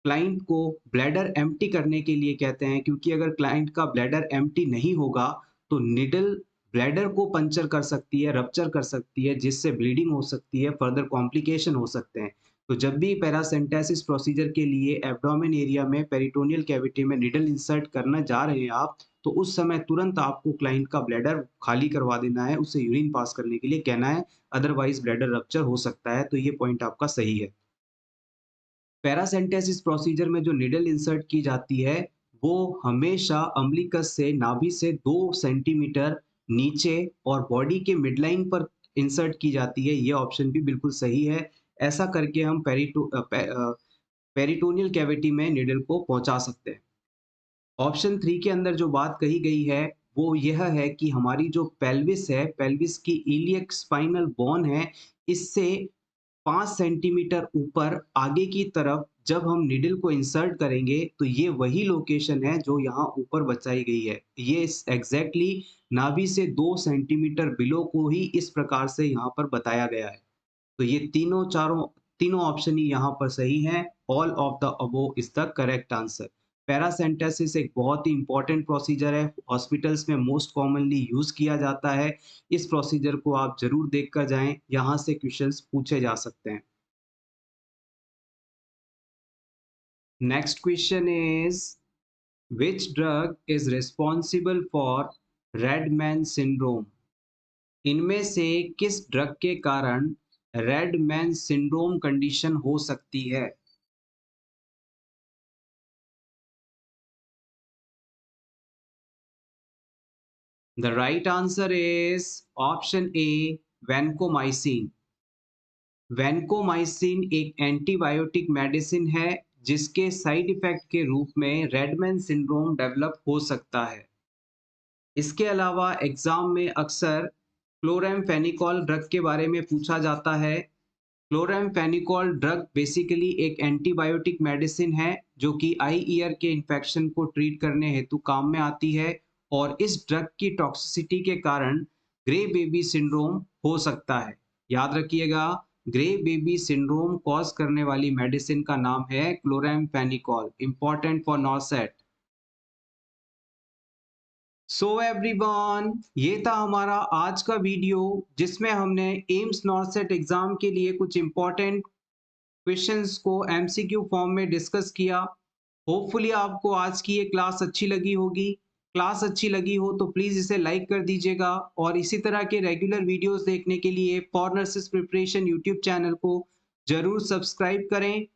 क्लाइंट को ब्लैडर एम्प्टी करने के लिए कहते हैं, क्योंकि अगर क्लाइंट का ब्लैडर एम्प्टी नहीं होगा तो निडल ब्लैडर को पंचर कर सकती है, रप्चर कर सकती है, जिससे ब्लीडिंग हो सकती है, फर्दर कॉम्प्लिकेशन हो सकते हैं। तो जब भी पैरासेंटेसिस प्रोसीजर के लिए एब्डोमेन एरिया में पेरिटोनियल कैविटी में निडल इंसर्ट करना जा रहे हैं आप, तो उस समय तुरंत आपको क्लाइंट का ब्लैडर खाली करवा देना है, उसे यूरिन पास करने के लिए कहना है, अदरवाइज ब्लैडर रप्चर हो सकता है। तो ये पॉइंट आपका सही है। पैरासेंटेसिस प्रोसीजर में जो निडल इंसर्ट की जाती है वो हमेशा अम्बिलिकस से नाभि से 2 सेंटीमीटर नीचे और बॉडी के मिडलाइन पर इंसर्ट की जाती है। ये ऑप्शन भी बिल्कुल सही है। ऐसा करके हम पेरिटोनियल कैविटी में निडल को पहुंचा सकते हैं। ऑप्शन 3 के अंदर जो बात कही गई है वो यह है कि हमारी जो पेल्विस है, पेल्विस की इलियक स्पाइनल बोन है, इससे 5 सेंटीमीटर ऊपर आगे की तरफ जब हम नीडल को इंसर्ट करेंगे तो ये वही लोकेशन है जो यहाँ ऊपर बताई गई है। ये एग्जैक्टली नाभि से 2 सेंटीमीटर बिलो को ही इस प्रकार से यहाँ पर बताया गया है। तो ये तीनों ऑप्शन ही यहाँ पर सही हैं। All of the above is the correct answer. Paracentesis एक बहुत ही इंपॉर्टेंट प्रोसीजर है, हॉस्पिटल्स में मोस्ट कॉमनली यूज किया जाता है। इस प्रोसीजर को आप जरूर देख कर जाएं, यहाँ से क्वेश्चंस पूछे जा सकते हैं। Next question is which drug is responsible for red man syndrome? इनमें से किस ड्रग के कारण रेड मैन सिंड्रोम कंडीशन हो सकती है? The right answer is option A, vancomycin. Vancomycin एक एंटीबायोटिक मेडिसिन है जिसके साइड इफेक्ट के रूप में रेडमैन सिंड्रोम डेवलप हो सकता है। इसके अलावा एग्जाम में अक्सर क्लोरामफेनिकोल ड्रग के बारे में पूछा जाता है। क्लोरामफेनिकोल ड्रग बेसिकली एक एंटीबायोटिक मेडिसिन है जो कि आई ईयर के इन्फेक्शन को ट्रीट करने हेतु काम में आती है और इस ड्रग की टॉक्सिसिटी के कारण ग्रे बेबी सिंड्रोम हो सकता है। याद रखिएगा, ग्रे बेबी सिंड्रोम कॉज करने वाली मेडिसिन का नाम है chloramphenicol. Important for नॉर्सेट। So everyone, ये था हमारा आज का वीडियो जिसमें हमने एम्स नॉर्सेट एग्जाम के लिए कुछ इंपॉर्टेंट क्वेश्चंस को एमसीक्यू फॉर्म में डिस्कस किया। होपफुली आपको आज की ये क्लास अच्छी लगी होगी। क्लास अच्छी लगी हो तो प्लीज़ इसे लाइक कर दीजिएगा और इसी तरह के रेगुलर वीडियोस देखने के लिए for nurses preparation YouTube channel को ज़रूर सब्सक्राइब करें।